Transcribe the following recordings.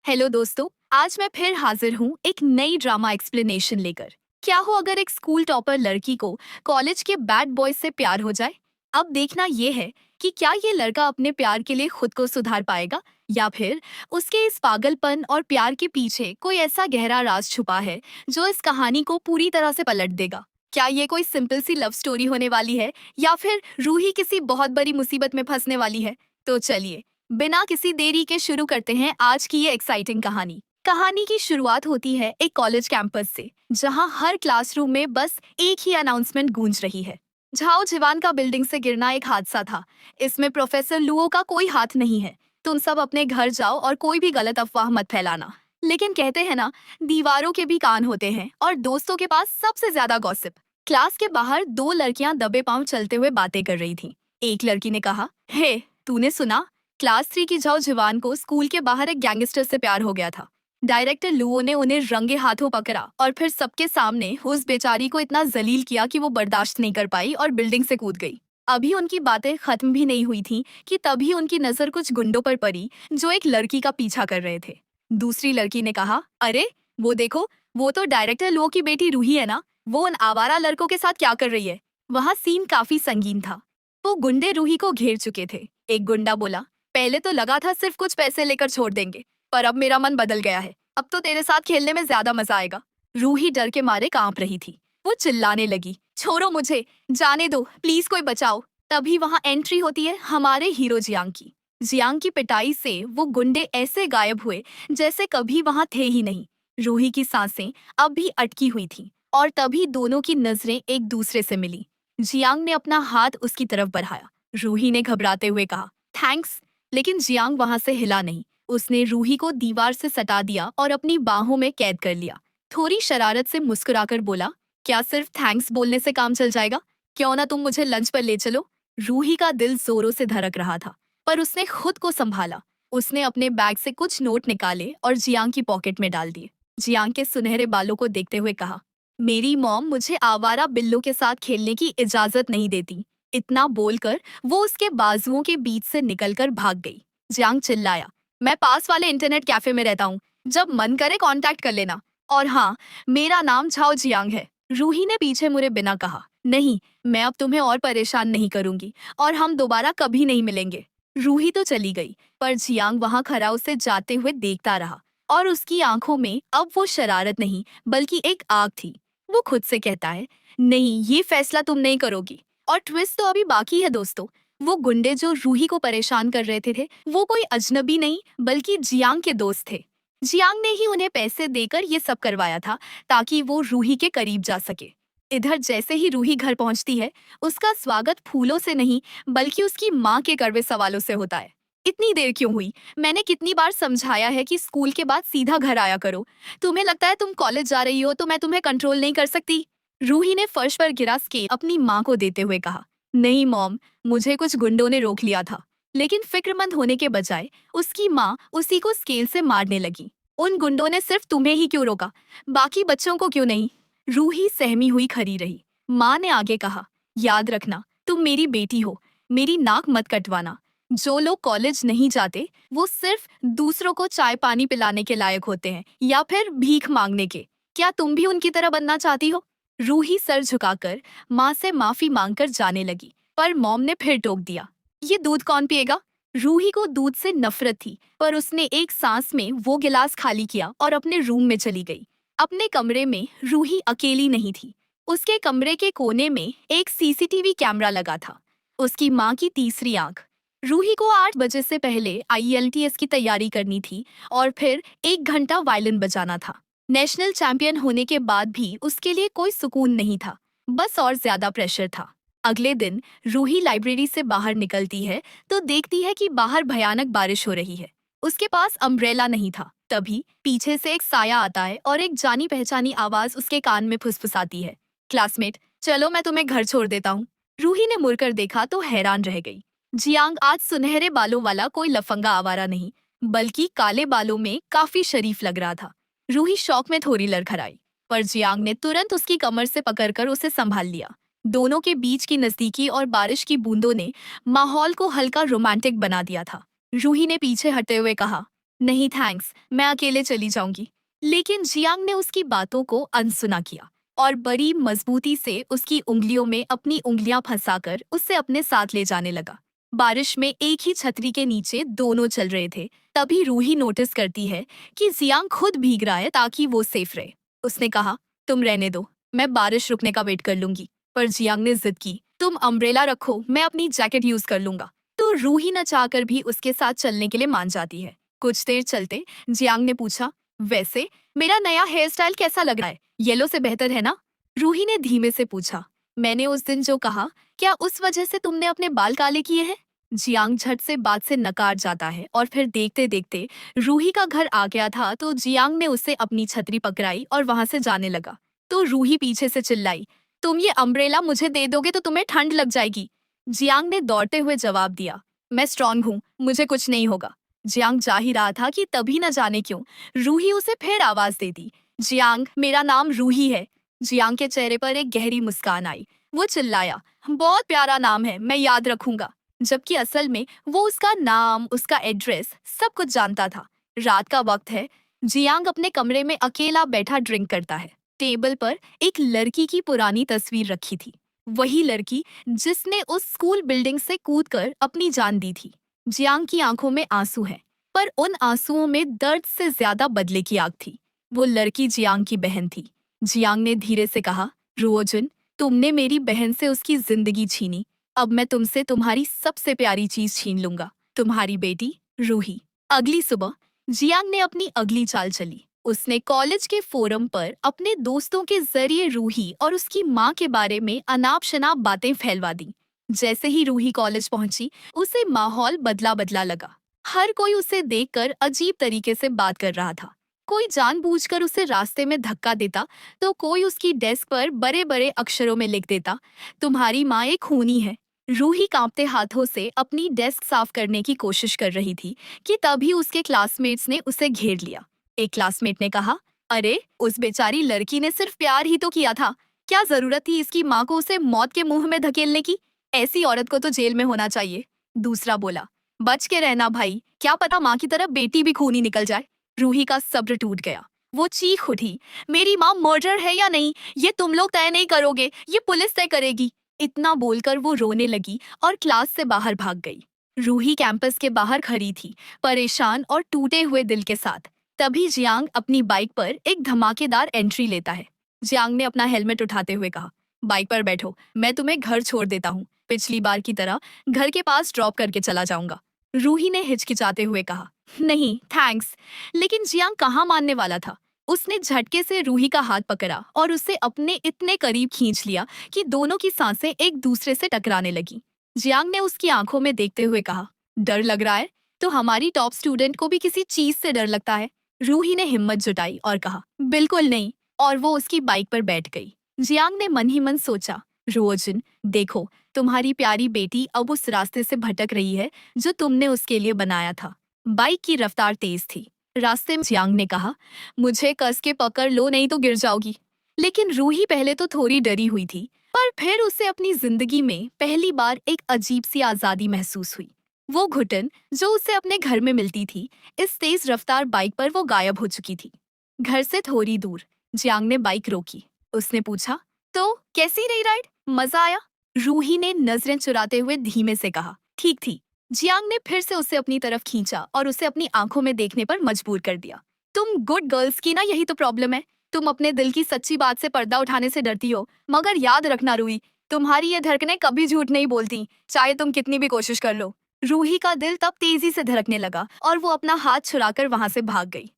Hello दोस्तों, आज मैं फिर हाजिर हूँ एक नई ड्रामा एक्सप्लेनेशन लेकर। क्या हो अगर एक स्कूल टॉपर लड़की को कॉलेज के बैड बॉय से प्यार हो जाए। अब देखना ये है कि क्या ये लड़का अपने प्यार के लिए खुद को सुधार पाएगा या फिर उसके इस पागलपन और प्यार के पीछे कोई ऐसा गहरा राज छुपा है जो इस कहानी को पूरी तरह से पलट देगा। क्या ये कोई सिंपल सी लव स्टोरी होने वाली है या फिर रूही किसी बहुत बड़ी मुसीबत में फंसने वाली है। तो चलिए बिना किसी देरी के शुरू करते हैं आज की ये एक्साइटिंग कहानी। कहानी की शुरुआत होती है एक कॉलेज कैंपस से, जहां हर क्लासरूम में बस एक ही अनाउंसमेंट गूंज रही है। झाओ जीवान का बिल्डिंग से गिरना एक हादसा था। इसमें प्रोफेसर लुओ का कोई हाथ नहीं है। तुम सब अपने घर जाओ और कोई भी गलत अफवाह मत फैलाना। लेकिन कहते हैं ना, दीवारों के भी कान होते हैं और दोस्तों के पास सबसे ज्यादा गॉसिप। क्लास के बाहर दो लड़कियां दबे पांव चलते हुए बातें कर रही थीं। एक लड़की ने कहा, हे तूने सुना, क्लास 3 की झाओ जवान को स्कूल के बाहर एक गैंगस्टर से प्यार हो गया था। डायरेक्टर लुओ ने उन्हें रंगे हाथों पकड़ा और फिर सबके सामने उस बेचारी को इतना जलील किया कि वो बर्दाश्त नहीं कर पाई और बिल्डिंग से कूद गई। अभी उनकी बातें खत्म भी नहीं हुई थी कि तभी उनकी नजर कुछ गुंडों पर पड़ी जो एक लड़की का पीछा कर रहे थे। दूसरी लड़की ने कहा, अरे वो देखो, वो तो डायरेक्टर लुओ की बेटी रूही है ना। वो उन आवारा लड़कों के साथ क्या कर रही है। वहाँ सीन काफी संगीन था। वो गुंडे रूही को घेर चुके थे। एक गुंडा बोला, पहले तो लगा था सिर्फ कुछ पैसे लेकर छोड़ देंगे, पर अब मेरा मन बदल गया है। अब तो तेरे साथ खेलने में ज्यादा मजा आएगा। रूही डर के मारे कांप रही थी। वो चिल्लाने लगी, छोड़ो मुझे, जाने दो, प्लीज कोई बचाओ। तभी वहां एंट्री होती है हमारे हीरो जियांग की। जियांग की पिटाई से वो गुंडे ऐसे गायब हुए जैसे कभी वहां थे ही नहीं। रूही की सांसें अब भी अटकी हुई थी और तभी दोनों की नजरें एक दूसरे से मिली। जियांग ने अपना हाथ उसकी तरफ बढ़ाया। रूही ने घबराते हुए कहा, थैंक्स। लेकिन जियांग वहां से हिला नहीं। उसने रूही को दीवार से सटा दिया और अपनी बाहों में कैद कर लिया। थोड़ी शरारत से मुस्कुराकर बोला, क्या सिर्फ थैंक्स बोलने से काम चल जाएगा? क्यों ना तुम मुझे लंच पर ले चलो। रूही का दिल जोरों से धड़क रहा था, पर उसने खुद को संभाला। उसने अपने बैग से कुछ नोट निकाले और जियांग की पॉकेट में डाल दिए। जियांग के सुनहरे बालों को देखते हुए कहा, मेरी मॉम मुझे आवारा बिल्लों के साथ खेलने की इजाजत नहीं देती। इतना बोलकर वो उसके बाजुओं के बीच से निकलकर भाग गई। जियांग चिल्लाया, मैं पास वाले इंटरनेट कैफे में रहता हूँ, जब मन करे कांटेक्ट कर लेना। और हाँ, मेरा नाम झाओ जियांग है। रूही ने पीछे मुड़े बिना कहा, नहीं, मैं अब तुम्हें और परेशान नहीं करूंगी और हम दोबारा कभी नहीं मिलेंगे। रूही तो चली गई, पर जियांग वहां खड़ा उसे जाते हुए देखता रहा और उसकी आंखों में अब वो शरारत नहीं बल्कि एक आग थी। वो खुद से कहता है, नहीं, ये फैसला तुम नहीं करोगी। और ट्विस्ट तो अभी बाकी है दोस्तों। वो गुंडे जो रूही को परेशान कर रहे थे वो कोई अजनबी नहीं बल्कि जियांग के दोस्त थे। जियांग ने ही उन्हें पैसे देकर ये सब करवाया था ताकि वो रूही के करीब जा सके। इधर जैसे ही रूही घर पहुंचती है, उसका स्वागत फूलों से नहीं बल्कि उसकी माँ के कड़वे सवालों से होता है। इतनी देर क्यों हुई? मैंने कितनी बार समझाया है कि स्कूल के बाद सीधा घर आया करो। तुम्हें लगता है तुम कॉलेज जा रही हो तो मैं तुम्हें कंट्रोल नहीं कर सकती? रूही ने फर्श पर गिरा स्केल अपनी माँ को देते हुए कहा, नहीं मॉम, मुझे कुछ गुंडों ने रोक लिया था। लेकिन फिक्रमंद होने के बजाय उसकी माँ उसी को स्केल से मारने लगी। उन गुंडों ने सिर्फ तुम्हें ही क्यों रोका, बाकी बच्चों को क्यों नहीं? रूही सहमी हुई खड़ी रही। माँ ने आगे कहा, याद रखना, तुम मेरी बेटी हो, मेरी नाक मत कटवाना। जो लोग कॉलेज नहीं जाते वो सिर्फ दूसरों को चाय पानी पिलाने के लायक होते हैं या फिर भीख मांगने के। क्या तुम भी उनकी तरह बनना चाहती हो? रूही सर झुकाकर माँ से माफी मांगकर जाने लगी, पर मॉम ने फिर टोक दिया, ये दूध कौन पिएगा? रूही को दूध से नफरत थी, पर उसने एक सांस में वो गिलास खाली किया और अपने रूम में चली गई। अपने कमरे में रूही अकेली नहीं थी। उसके कमरे के कोने में एक सीसीटीवी कैमरा लगा था। उसकी माँ की तीसरी आंख। रूही को 8 बजे से पहले आईएलटीएस की तैयारी करनी थी और फिर 1 घंटा वायलिन बजाना था। नेशनल चैंपियन होने के बाद भी उसके लिए कोई सुकून नहीं था, बस और ज्यादा प्रेशर था। अगले दिन रूही लाइब्रेरी से बाहर निकलती है तो देखती है कि बाहर भयानक बारिश हो रही है। उसके पास अम्ब्रेला नहीं था। तभी पीछे से एक साया आता है और एक जानी पहचानी आवाज उसके कान में फुसफुसाती है, क्लासमेट, चलो मैं तुम्हें घर छोड़ देता हूँ। रूही ने मुड़कर देखा तो हैरान रह गई। जियांग आज सुनहरे बालों वाला कोई लफंगा आवारा नहीं बल्कि काले बालों में काफी शरीफ लग रहा था। रूही शौक में थोड़ी लड़खड़ाई, पर जियांग ने तुरंत उसकी कमर से पकड़कर उसे संभाल लिया। दोनों के बीच की नजदीकी और बारिश की बूंदों ने माहौल को हल्का रोमांटिक बना दिया था। रूही ने पीछे हटते हुए कहा, नहीं थैंक्स, मैं अकेले चली जाऊंगी। लेकिन जियांग ने उसकी बातों को अनसुना किया और बड़ी मजबूती से उसकी उंगलियों में अपनी उंगलियां फंसाकर उसे अपने साथ ले जाने लगा। बारिश में एक ही छतरी के नीचे दोनों चल रहे थे। तभी रूही नोटिस करती है कि जियांग खुद भीग रहा है ताकि वो सेफ रहे। उसने कहा, तुम रहने दो, मैं बारिश रुकने का वेट कर लूंगी। पर जियांग ने जिद की, तुम अम्ब्रेला रखो, मैं अपनी जैकेट यूज कर लूंगा। तो रूही न चाहकर भी उसके साथ चलने के लिए मान जाती है। कुछ देर चलते जियांग ने पूछा, वैसे मेरा नया हेयर स्टाइल कैसा लग रहा है? येलो से बेहतर है ना? रूही ने धीमे से पूछा, मैंने उस दिन जो कहा, क्या उस वजह से तुमने अपने बाल काले किए हैं? जियांग झट से बात से नकार जाता है और फिर देखते देखते रूही का घर आ गया था तो जियांग ने उसे अपनी छतरी पकड़ाई और वहां से जाने लगा। तो रूही पीछे से चिल्लाई, तुम ये अम्ब्रेला मुझे दे दोगे तो तुम्हें ठंड लग जाएगी। जियांग ने दौड़ते हुए जवाब दिया, मैं स्ट्रांग हूँ, मुझे कुछ नहीं होगा। जियांग जा ही रहा था कि तभी न जाने क्यों रूही उसे फिर आवाज दे दी, जियांग, मेरा नाम रूही है। जियांग के चेहरे पर एक गहरी मुस्कान आई। वो चिल्लाया, बहुत प्यारा नाम है, मैं याद रखूंगा। जबकि असल में वो उसका नाम, उसका एड्रेस सब कुछ जानता था। रात का वक्त है। जियांग अपने कमरे में अकेला बैठा ड्रिंक करता है। टेबल पर एक लड़की की पुरानी तस्वीर रखी थी। वही लड़की जिसने उस स्कूल बिल्डिंग से कूदकर अपनी जान दी थी। जियांग की आंखों में आंसू हैं, पर उन आंसुओं में दर्द से ज्यादा बदले की आग थी। वो लड़की जियांग की बहन थी। जियांग ने धीरे से कहा, रुओजुन, तुमने मेरी बहन से उसकी जिंदगी छीनी, अब मैं तुमसे तुम्हारी सबसे प्यारी चीज छीन लूंगा, तुम्हारी बेटी रूही। अगली सुबह जियांग ने अपनी अगली चाल चली। उसने कॉलेज के फोरम पर अपने दोस्तों के जरिए रूही और उसकी माँ के बारे में अनाप शनाप बातें फैलवा दी। जैसे ही रूही कॉलेज पहुंची, उसे माहौल बदला बदला लगा। हर कोई उसे देखकर अजीब तरीके से बात कर रहा था। कोई जानबूझकर उसे रास्ते में धक्का देता, तो कोई उसकी डेस्क पर बड़े बड़े अक्षरों में लिख देता, तुम्हारी माँ एक खूनी है। रूही कांपते हाथों से अपनी डेस्क साफ करने की कोशिश कर रही थी कि तभी उसके क्लासमेट्स ने उसे घेर लिया। एक क्लासमेट ने कहा, अरे उस बेचारी लड़की ने सिर्फ प्यार ही तो किया था, क्या जरूरत थी इसकी माँ को उसे मौत के मुंह में धकेलने की? ऐसी औरत को तो जेल में होना चाहिए। दूसरा बोला, बच के रहना भाई, क्या पता माँ की तरफ बेटी भी खूनी निकल जाए। रूही का सब्र टूट गया। वो चीख उठी, मेरी माँ मर्डर है या नहीं, ये तुम लोग तय नहीं करोगे, ये पुलिस तय करेगी। इतना बोलकर वो रोने लगी और क्लास से बाहर भाग गई। रूही कैंपस के बाहर खड़ी थी, परेशान और टूटे हुए दिल के साथ। तभी जियांग अपनी बाइक पर एक धमाकेदार एंट्री लेता है। जियांग ने अपना हेलमेट उठाते हुए कहा, बाइक पर बैठो, मैं तुम्हें घर छोड़ देता हूँ, पिछली बार की तरह घर के पास ड्रॉप करके चला जाऊंगा। रूही ने हिचकिचाते हुए कहा, नहीं थैंक्स। लेकिन जियांग कहाँ मानने वाला था। उसने झटके से रूही का हाथ पकड़ा और उसे अपने इतने करीब खींच लिया कि दोनों की सांसें एक दूसरे से टकराने लगी। जियांग ने उसकी आंखों में देखते हुए कहा, डर लग रहा है? तो हमारी टॉप स्टूडेंट को भी किसी चीज से डर लगता है। रूही ने हिम्मत जुटाई और कहा, बिल्कुल नहीं, और वो उसकी बाइक पर बैठ गई। जियांग ने मन ही मन सोचा, रोजिन, देखो, तुम्हारी प्यारी बेटी अब उस रास्ते से भटक रही है जो तुमने उसके लिए बनाया था। बाइक की रफ्तार तेज थी। रास्ते में जियांग ने कहा, मुझे कस के पकड़ लो नहीं तो गिर जाओगी। लेकिन रूही पहले तो थोड़ी डरी हुई थी, पर फिर उसे अपनी जिंदगी में पहली बार एक अजीब सी आजादी महसूस हुई। वो घुटन जो उसे अपने घर में मिलती थी, इस तेज रफ्तार बाइक पर वो गायब हो चुकी थी। घर से थोड़ी दूर जियांग ने बाइक रोकी। उसने पूछा, तो कैसी रही राइड, मजा आया? रूही ने नजरें चुराते हुए धीमे से कहा, ठीक थी। जियांग ने फिर से उसे अपनी तरफ खींचा और उसे अपनी आंखों में देखने पर मजबूर कर दिया। तुम गुड गर्ल्स की ना यही तो प्रॉब्लम है, तुम अपने दिल की सच्ची बात से पर्दा उठाने से डरती हो। मगर याद रखना रूही, तुम्हारी ये धड़कनें कभी झूठ नहीं बोलती, चाहे तुम कितनी भी कोशिश कर लो। रूही का दिल तब तेजी से धड़कने लगा और वो अपना हाथ छुड़ाकर वहां से भाग गई।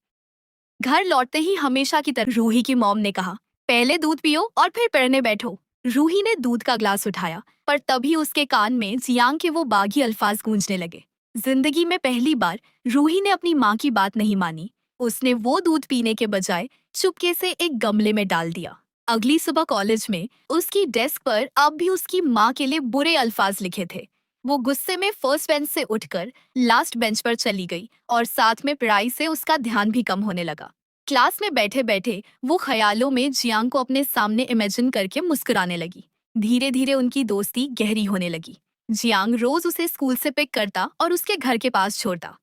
घर लौटते ही हमेशा की तरह रूही की मॉम ने कहा, पहले दूध पियो और फिर पढ़ने बैठो। रूही ने दूध का ग्लास उठाया, पर तभी उसके कान में जियांग के वो बागी अल्फाज गूंजने लगे। जिंदगी में पहली बार रूही ने अपनी माँ की बात नहीं मानी। उसने वो दूध पीने के बजाय चुपके से एक गमले में डाल दिया। अगली सुबह कॉलेज में उसकी डेस्क पर अब भी उसकी माँ के लिए बुरे अल्फाज लिखे थे। वो गुस्से में फर्स्ट बेंच से उठकर लास्ट बेंच पर चली गई और साथ में पढ़ाई से उसका ध्यान भी कम होने लगा। क्लास में बैठे बैठे वो ख्यालों में जियांग को अपने सामने इमेजिन करके मुस्कुराने लगी। धीरे धीरे उनकी दोस्ती गहरी होने लगी। जियांग रोज उसे स्कूल से पिक करता और उसके घर के पास छोड़ता।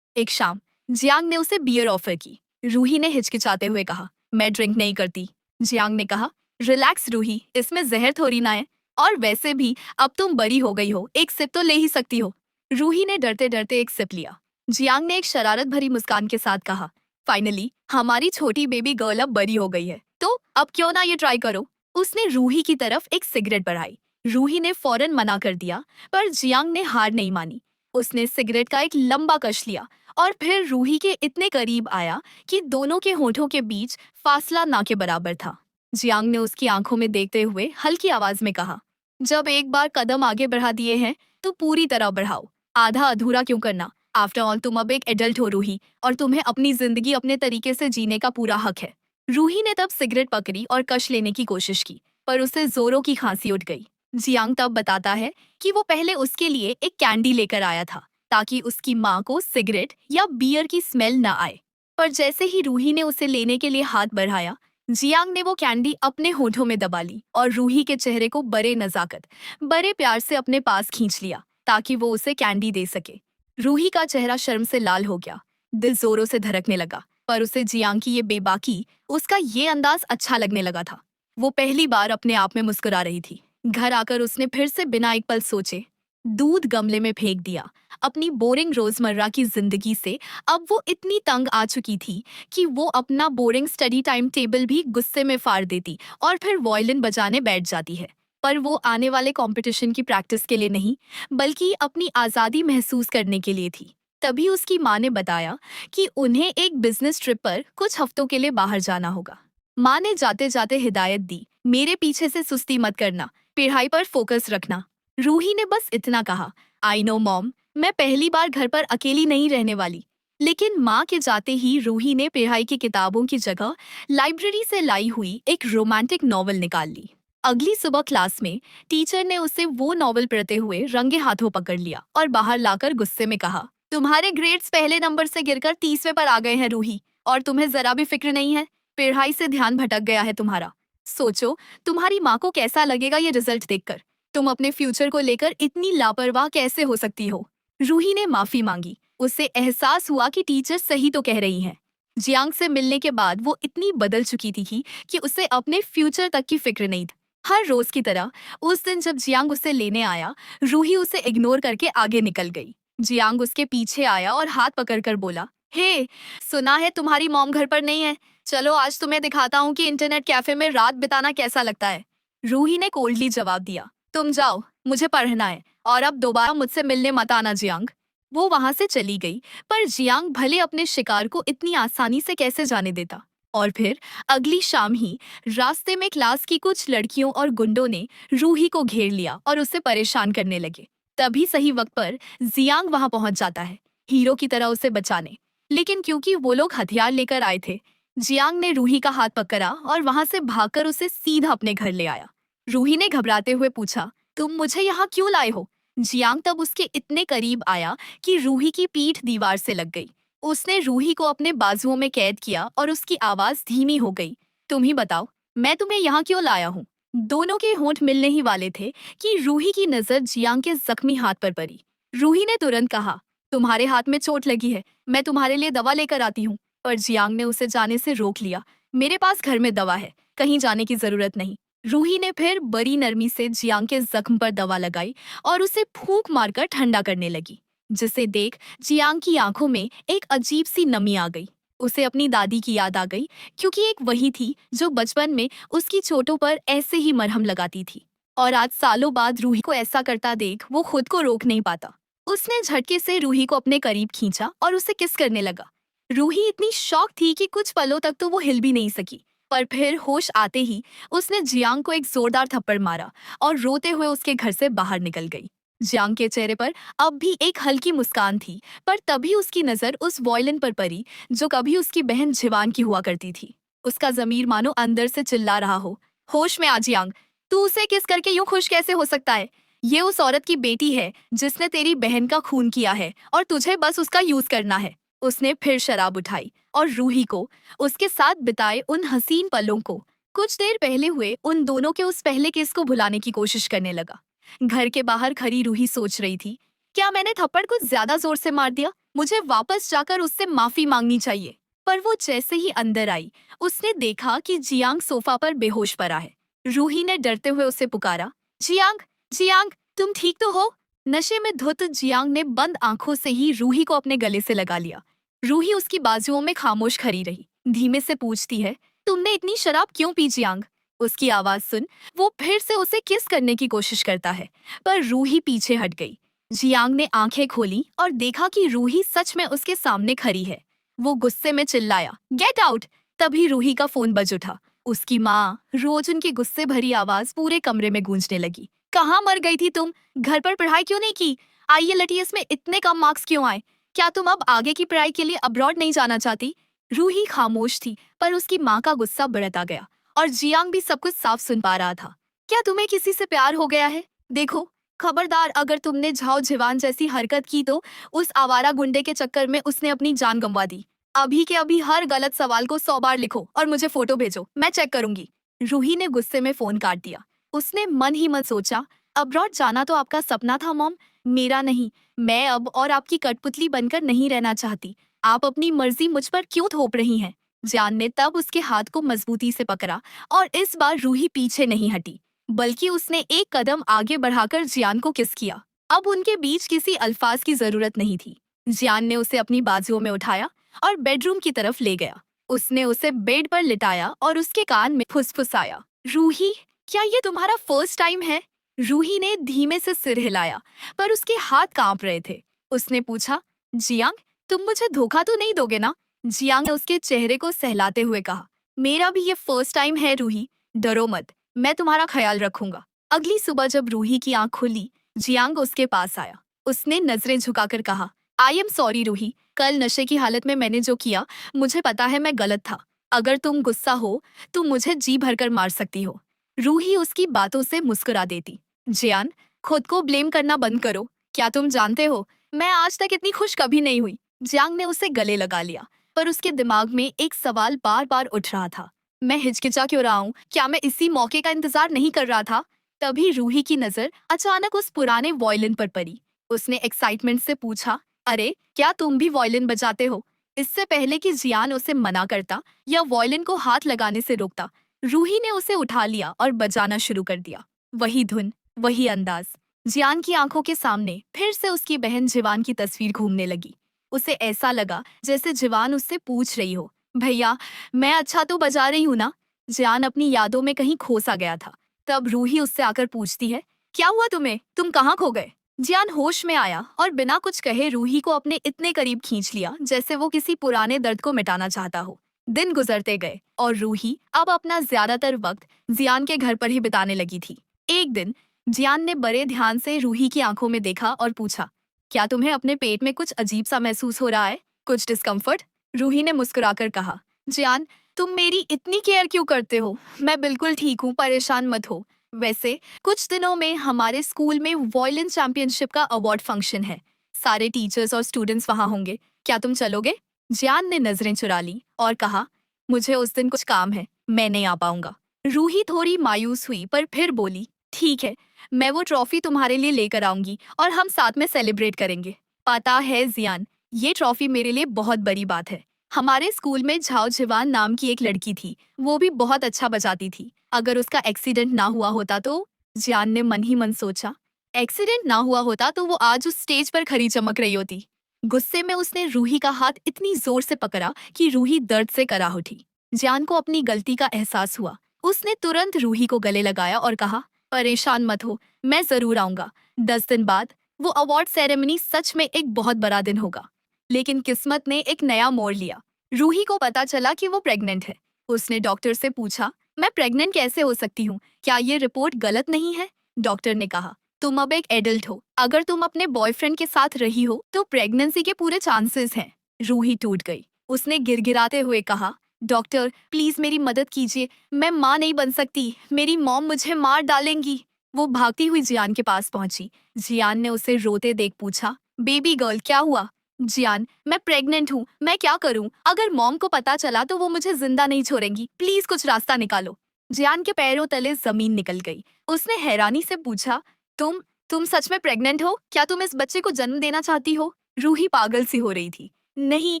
एक शाम जियांग ने उसे बियर ऑफर की। रूही ने हिचकिचाते हुए कहा, मैं ड्रिंक नहीं करती। जियांग ने कहा, रिलैक्स रूही, इसमें जहर थोड़ी ना है। और वैसे भी अब तुम बड़ी हो गई हो, एक सिप तो ले ही सकती हो। रूही ने डरते डरते एक सिप लिया। जियांग ने एक शरारत भरी मुस्कान के साथ कहा, फाइनली हमारी छोटी बेबी गर्ल अब बड़ी हो गई है, तो अब क्यों ना ये ट्राई करो। उसने रूही की तरफ एक सिगरेट बढ़ाई। रूही ने फौरन मना कर दिया, पर जियांग ने हार नहीं मानी। उसने सिगरेट का एक लंबा कश लिया और फिर रूही के इतने करीब आया कि दोनों के होठों के बीच फासला ना के बराबर था। जियांग ने उसकी आंखों में देखते हुए हल्की आवाज में कहा, जब एक बार कदम आगे बढ़ा दिए हैं तो पूरी तरह बढ़ाओ, आधा अधूरा क्यों करना। आफ्टर ऑल तुम अब एक एडल्ट हो रूही, और तुम्हें अपनी जिंदगी अपने तरीके से जीने का पूरा हक है। रूही ने तब सिगरेट पकड़ी और कश लेने की कोशिश की, पर उसे जोरों की खांसी उठ गई। जियांग तब बताता है कि वो पहले उसके लिए एक कैंडी लेकर आया था, ताकि उसकी माँ को सिगरेट या बियर की स्मेल न आए। पर जैसे ही रूही ने उसे लेने के लिए हाथ बढ़ाया, जियांग ने वो कैंडी अपने होठों में दबा ली और रूही के चेहरे को बड़े नजाकत, बड़े प्यार से अपने पास खींच लिया, ताकि वो उसे कैंडी दे सके। रूही का चेहरा शर्म से लाल हो गया, दिल जोरों से धड़कने लगा, पर उसे जियांग की ये बेबाकी, उसका ये अंदाज अच्छा लगने लगा था। वो पहली बार अपने आप में मुस्कुरा रही थी। घर आकर उसने फिर से बिना एक पल सोचे दूध गमले में फेंक दिया। अपनी बोरिंग रोजमर्रा की जिंदगी से अब वो इतनी तंग आ चुकी थी कि वो अपना बोरिंग स्टडी टाइम टेबल भी गुस्से में फाड़ देती और फिर वायलिन बजाने बैठ जाती है। पर वो आने वाले कंपटीशन की प्रैक्टिस के लिए नहीं, बल्कि अपनी आज़ादी महसूस करने के लिए थी। तभी उसकी माँ ने बताया कि उन्हें एक बिजनेस ट्रिप पर कुछ हफ्तों के लिए बाहर जाना होगा। माँ ने जाते जाते हिदायत दी, मेरे पीछे से सुस्ती मत करना, पढ़ाई पर फोकस रखना। रूही ने बस इतना कहा, आई नो मॉम, मैं पहली बार घर पर अकेली नहीं रहने वाली। लेकिन माँ के जाते ही रूही ने पढ़ाई की किताबों की जगह लाइब्रेरी से लाई हुई एक रोमांटिक नॉवल निकाल ली। अगली सुबह क्लास में टीचर ने उसे वो नॉवल पढ़ते हुए रंगे हाथों पकड़ लिया और बाहर लाकर गुस्से में कहा, तुम्हारे ग्रेड्स पहले नंबर से गिरकर 30वें पर आ गए हैं रूही, और तुम्हें जरा भी फिक्र नहीं है। पढ़ाई से ध्यान भटक गया है तुम्हारा। सोचो, तुम्हारी माँ को कैसा लगेगा ये रिजल्ट देखकर। तुम अपने फ्यूचर को लेकर इतनी लापरवाह कैसे हो सकती हो। रूही ने माफी मांगी। उसे एहसास हुआ कि टीचर सही तो कह रही हैं। जियांग से मिलने के बाद वो इतनी बदल चुकी थी कि उसे अपने फ्यूचर तक की फिक्र नहीं थी। हर रोज की तरह उस दिन जब जियांग उसे लेने आया, रूही उसे इग्नोर करके आगे निकल गई। जियांग उसके पीछे आया और हाथ पकड़कर बोला, हे, सुना है तुम्हारी मॉम घर पर नहीं है। चलो आज तुम्हें दिखाता हूँ कि इंटरनेट कैफे में रात बिताना कैसा लगता है। रूही ने कोल्डली जवाब दिया, तुम जाओ, मुझे पढ़ना है, और अब दोबारा मुझसे मिलने मत आना जियांग। वो वहां से चली गई, पर जियांग भले अपने शिकार को इतनी आसानी से कैसे जाने देता। और फिर अगली शाम ही रास्ते में क्लास की कुछ लड़कियों और गुंडों ने रूही को घेर लिया और उसे परेशान करने लगे। तभी सही वक्त पर जियांग वहां पहुंच जाता है, हीरो की तरह उसे बचाने। लेकिन क्योंकि वो लोग हथियार लेकर आए थे, जियांग ने रूही का हाथ पकड़ा और वहां से भागकर उसे सीधा अपने घर ले आया। रूही ने घबराते हुए पूछा, तुम मुझे यहाँ क्यों लाए हो। जियांग तब उसके इतने करीब आया कि रूही की पीठ दीवार से लग गई। उसने रूही को अपने बाजुओं में कैद किया और उसकी आवाज धीमी हो गई, तुम ही बताओ, मैं तुम्हें यहाँ क्यों लाया हूँ। दोनों के होंठ मिलने ही वाले थे कि रूही की नजर जियांग के जख्मी हाथ पर पड़ी। रूही ने तुरंत कहा, तुम्हारे हाथ में चोट लगी है, मैं तुम्हारे लिए दवा लेकर आती हूँ। पर जियांग ने उसे जाने से रोक लिया, मेरे पास घर में दवा है, कहीं जाने की जरूरत नहीं। रूही ने फिर बड़ी नरमी से जियांग के जख्म पर दवा लगाई और उसे फूंक मारकर ठंडा करने लगी, जिसे देख जियांग की आंखों में एक अजीब सी नमी आ गई। उसे अपनी दादी की याद आ गई, क्योंकि एक वही थी जो बचपन में उसकी चोटों पर ऐसे ही मरहम लगाती थी। और आज सालों बाद रूही को ऐसा करता देख वो खुद को रोक नहीं पाता। उसने झटके से रूही को अपने करीब खींचा और उसे किस करने लगा। रूही इतनी शॉक थी कि कुछ पलों तक तो वो हिल भी नहीं सकी, पर फिर होश आते ही उसने जियांग को एक जोरदार थप्पड़ मारा और रोते हुए उसके घर से बाहर निकल गई। जियांग के चेहरे पर अब भी एक हल्की मुस्कान थी, पर तभी उसकी नजर उस वॉयलिन पर पड़ी जो कभी उसकी बहन जिवान की हुआ करती थी। उसका जमीर मानो अंदर से चिल्ला रहा हो, होश में आ जियांग, तू उसे किस करके यूं खुश कैसे हो सकता है। ये उस औरत की बेटी है जिसने तेरी बहन का खून किया है और तुझे बस उसका यूज करना है। उसने फिर शराब उठाई और रूही को, उसके साथ बिताए उन हसीन पलों को, कुछ देर पहले हुए उन दोनों के उस पहले केस को भुलाने की कोशिश करने लगा। घर के बाहर खड़ी रूही सोच रही थी, क्या मैंने थप्पड़ कुछ ज्यादा जोर से मार दिया। मुझे वापस जाकर उससे माफी मांगनी चाहिए। पर वो जैसे ही अंदर आई, उसने देखा कि जियांग सोफा पर बेहोश पड़ा है। रूही ने डरते हुए उसे पुकारा, जियांग, जियांग, तुम ठीक तो हो? नशे में धुत जियांग ने बंद आंखों से ही रूही को अपने गले से लगा लिया। रूही उसकी बाजुओं में खामोश खड़ी रही, धीमे से पूछती है, तुमने इतनी शराब क्यों पी जियांग? उसकी आवाज सुन वो फिर से उसे किस करने की कोशिश करता है, पर रूही पीछे हट गई। जियांग ने आंखें खोली और देखा कि रूही सच में उसके सामने खड़ी है। वो गुस्से में चिल्लाया, गेट आउट! तभी रूही का फोन बज उठा। उसकी माँ रोज उनकी गुस्से भरी आवाज पूरे कमरे में गूंजने लगी। कहाँ मर गई थी तुम? घर पर पढ़ाई क्यों नहीं की? IELTS में इतने कम मार्क्स क्यों आए? क्या तुम अब आगे की पढ़ाई के लिए अब्रॉड नहीं जाना चाहती? रूही खामोश थी, पर उसकी माँ का गुस्सा बढ़ता गया और जियांग भी सब कुछ साफ सुन पा रहा था। क्या तुम्हें किसी से प्यार हो गया है? देखो, खबरदार अगर तुमने झाओ झिवान जैसी हरकत की तो उस आवारा गुंडे के चक्कर में उसने अपनी जान गंवा दी। अभी के अभी हर गलत सवाल को 100 बार लिखो और मुझे फोटो भेजो, मैं चेक करूंगी। रूही ने गुस्से में फोन काट दिया। उसने मन ही मन सोचा, अब्रॉड जाना तो आपका सपना था मॉम, मेरा नहीं। मैं अब और आपकी कठपुतली बनकर नहीं रहना चाहती। आप अपनी मर्जी मुझ पर क्यों थोप रही हैं? जान ने तब उसके हाथ को मजबूती से पकड़ा और इस बार रूही पीछे नहीं हटी, बल्कि उसने एक कदम आगे बढ़ाकर जियान को किस किया। अब उनके बीच किसी अल्फाज की जरूरत नहीं थी। जियान ने उसे अपनी बाजुओं में उठाया और बेडरूम की तरफ ले गया। उसने उसे बेड पर लिटाया और उसके कान में फुसफुसाया, रूही, क्या ये तुम्हारा फर्स्ट टाइम है? रूही ने धीमे से सिर हिलाया, पर उसके हाथ कांप रहे थे। उसने पूछा, जियांग, तुम मुझे धोखा तो नहीं दोगे ना? जियांग ने उसके चेहरे को सहलाते हुए कहा, मेरा भी ये फर्स्ट टाइम है रूही, डरो मत, मैं तुम्हारा ख्याल रखूंगा। अगली सुबह जब रूही की आंख खुली, जियांग उसके पास आया। उसने नजरें झुकाकर कहा, आई एम सॉरी रूही, कल नशे की हालत में मैंने जो किया, मुझे पता है मैं गलत था। अगर तुम गुस्सा हो तो मुझे जी भरकर मार सकती हो। रूही उसकी बातों से मुस्कुरा देती। जियान, खुद को ब्लेम करना बंद करो। क्या तुम जानते हो, मैं आज तक इतनी खुश कभी नहीं हुई। जियांग ने उसे गले लगा लिया, पर उसके दिमाग में एक सवाल बार बार उठ रहा था, मैं हिचकिचा क्यों रहा हूँ? क्या मैं इसी मौके का इंतजार नहीं कर रहा था? तभी रूही की नजर अचानक उस पुराने वॉयलिन पर पड़ी। उसने एक्साइटमेंट से पूछा, अरे क्या तुम भी वॉयलिन बजाते हो? इससे पहले कि जियान उसे मना करता या वॉयलिन को हाथ लगाने से रोकता, रूही ने उसे उठा लिया और बजाना शुरू कर दिया। वही धुन, वही अंदाज। जियान की आंखों के सामने फिर से उसकी बहन जिवान की तस्वीर घूमने लगी। उसे ऐसा लगा जैसे जिवान उससे पूछ रही हो, भैया, मैं अच्छा तो बजा रही हूँ ना? जियान अपनी यादों में कहीं खो सा गया था। तब रूही उससे आकर पूछती है, क्या हुआ तुम्हें? तुम कहाँ खो गए? जियान होश में आया और बिना कुछ कहे रूही को अपने इतने करीब खींच लिया जैसे वो किसी पुराने दर्द को मिटाना चाहता हो। दिन गुजरते गए और रूही अब अपना ज्यादातर वक्त जियान के घर पर ही बिताने लगी थी। एक दिन जियान ने बड़े ध्यान से रूही की आंखों में देखा और पूछा, क्या तुम्हें अपने पेट में कुछ अजीब सा महसूस हो रहा है? कुछ डिस्कम्फर्ट? रूही ने मुस्कुराकर कहा, जियान, तुम मेरी इतनी केयर क्यों करते हो? मैं बिल्कुल ठीक हूँ, परेशान मत हो। वैसे कुछ दिनों में हमारे स्कूल में वॉयलिन चैंपियनशिप का अवार्ड फंक्शन है। सारे टीचर्स और स्टूडेंट्स वहाँ होंगे। क्या तुम चलोगे? जियान ने नजरें चुरा ली और कहा, मुझे उस दिन कुछ काम है, मैं नहीं आ पाऊंगा। रूही थोड़ी मायूस हुई पर फिर बोली, ठीक है, मैं वो ट्रॉफी तुम्हारे लिए लेकर आऊंगी और हम साथ में सेलिब्रेट करेंगे। पता है जियान, ये ट्रॉफी मेरे लिए बहुत बड़ी बात है। हमारे स्कूल में झाओ झिवान नाम की एक लड़की थी, वो भी बहुत अच्छा बजाती थी। अगर उसका एक्सीडेंट ना हुआ होता तो? जियान ने मन ही मन सोचा, एक्सीडेंट ना हुआ होता तो वो आज उस स्टेज पर खरी चमक रही होती। गुस्से में उसने रूही का हाथ इतनी जोर से पकड़ा कि रूही दर्द से कराह उठी। जियान को अपनी गलती का एहसास हुआ। उसने तुरंत रूही को गले लगाया और कहा, परेशान मत हो, मैं जरूर आऊंगा। 10 दिन बाद वो अवार्ड सेरेमनी सच में एक बहुत बड़ा दिन होगा। लेकिन किस्मत ने एक नया मोड़ लिया। रूही को पता चला कि वो प्रेग्नेंट है। उसने डॉक्टर से पूछा, मैं प्रेग्नेंट कैसे हो सकती हूँ? क्या ये रिपोर्ट गलत नहीं है? डॉक्टर ने कहा, तुम अब एक एडल्ट हो। अगर तुम अपने बॉयफ्रेंड के साथ रही हो तो प्रेगनेंसी के पूरे चांसेस हैं। रूही टूट गई। उसने गिड़गिड़ाते हुए कहा, डॉक्टर प्लीज मेरी मदद कीजिए, मैं माँ नहीं बन सकती, मेरी मॉम मुझे मार डालेंगी। वो भागती हुई जियान के पास पहुंची। जियान ने उसे रोते देख पूछा, बेबी गर्ल क्या हुआ? जियान, मैं प्रेग्नेंट हूँ, मैं क्या करूँ? अगर मॉम को पता चला तो वो मुझे जिंदा नहीं छोड़ेंगी, प्लीज कुछ रास्ता निकालो। जियान के पैरों तले जमीन निकल गई। उसने हैरानी से पूछा, तुम सच में प्रेग्नेंट हो? क्या तुम इस बच्चे को जन्म देना चाहती हो? रूही पागल सी हो रही थी। नहीं,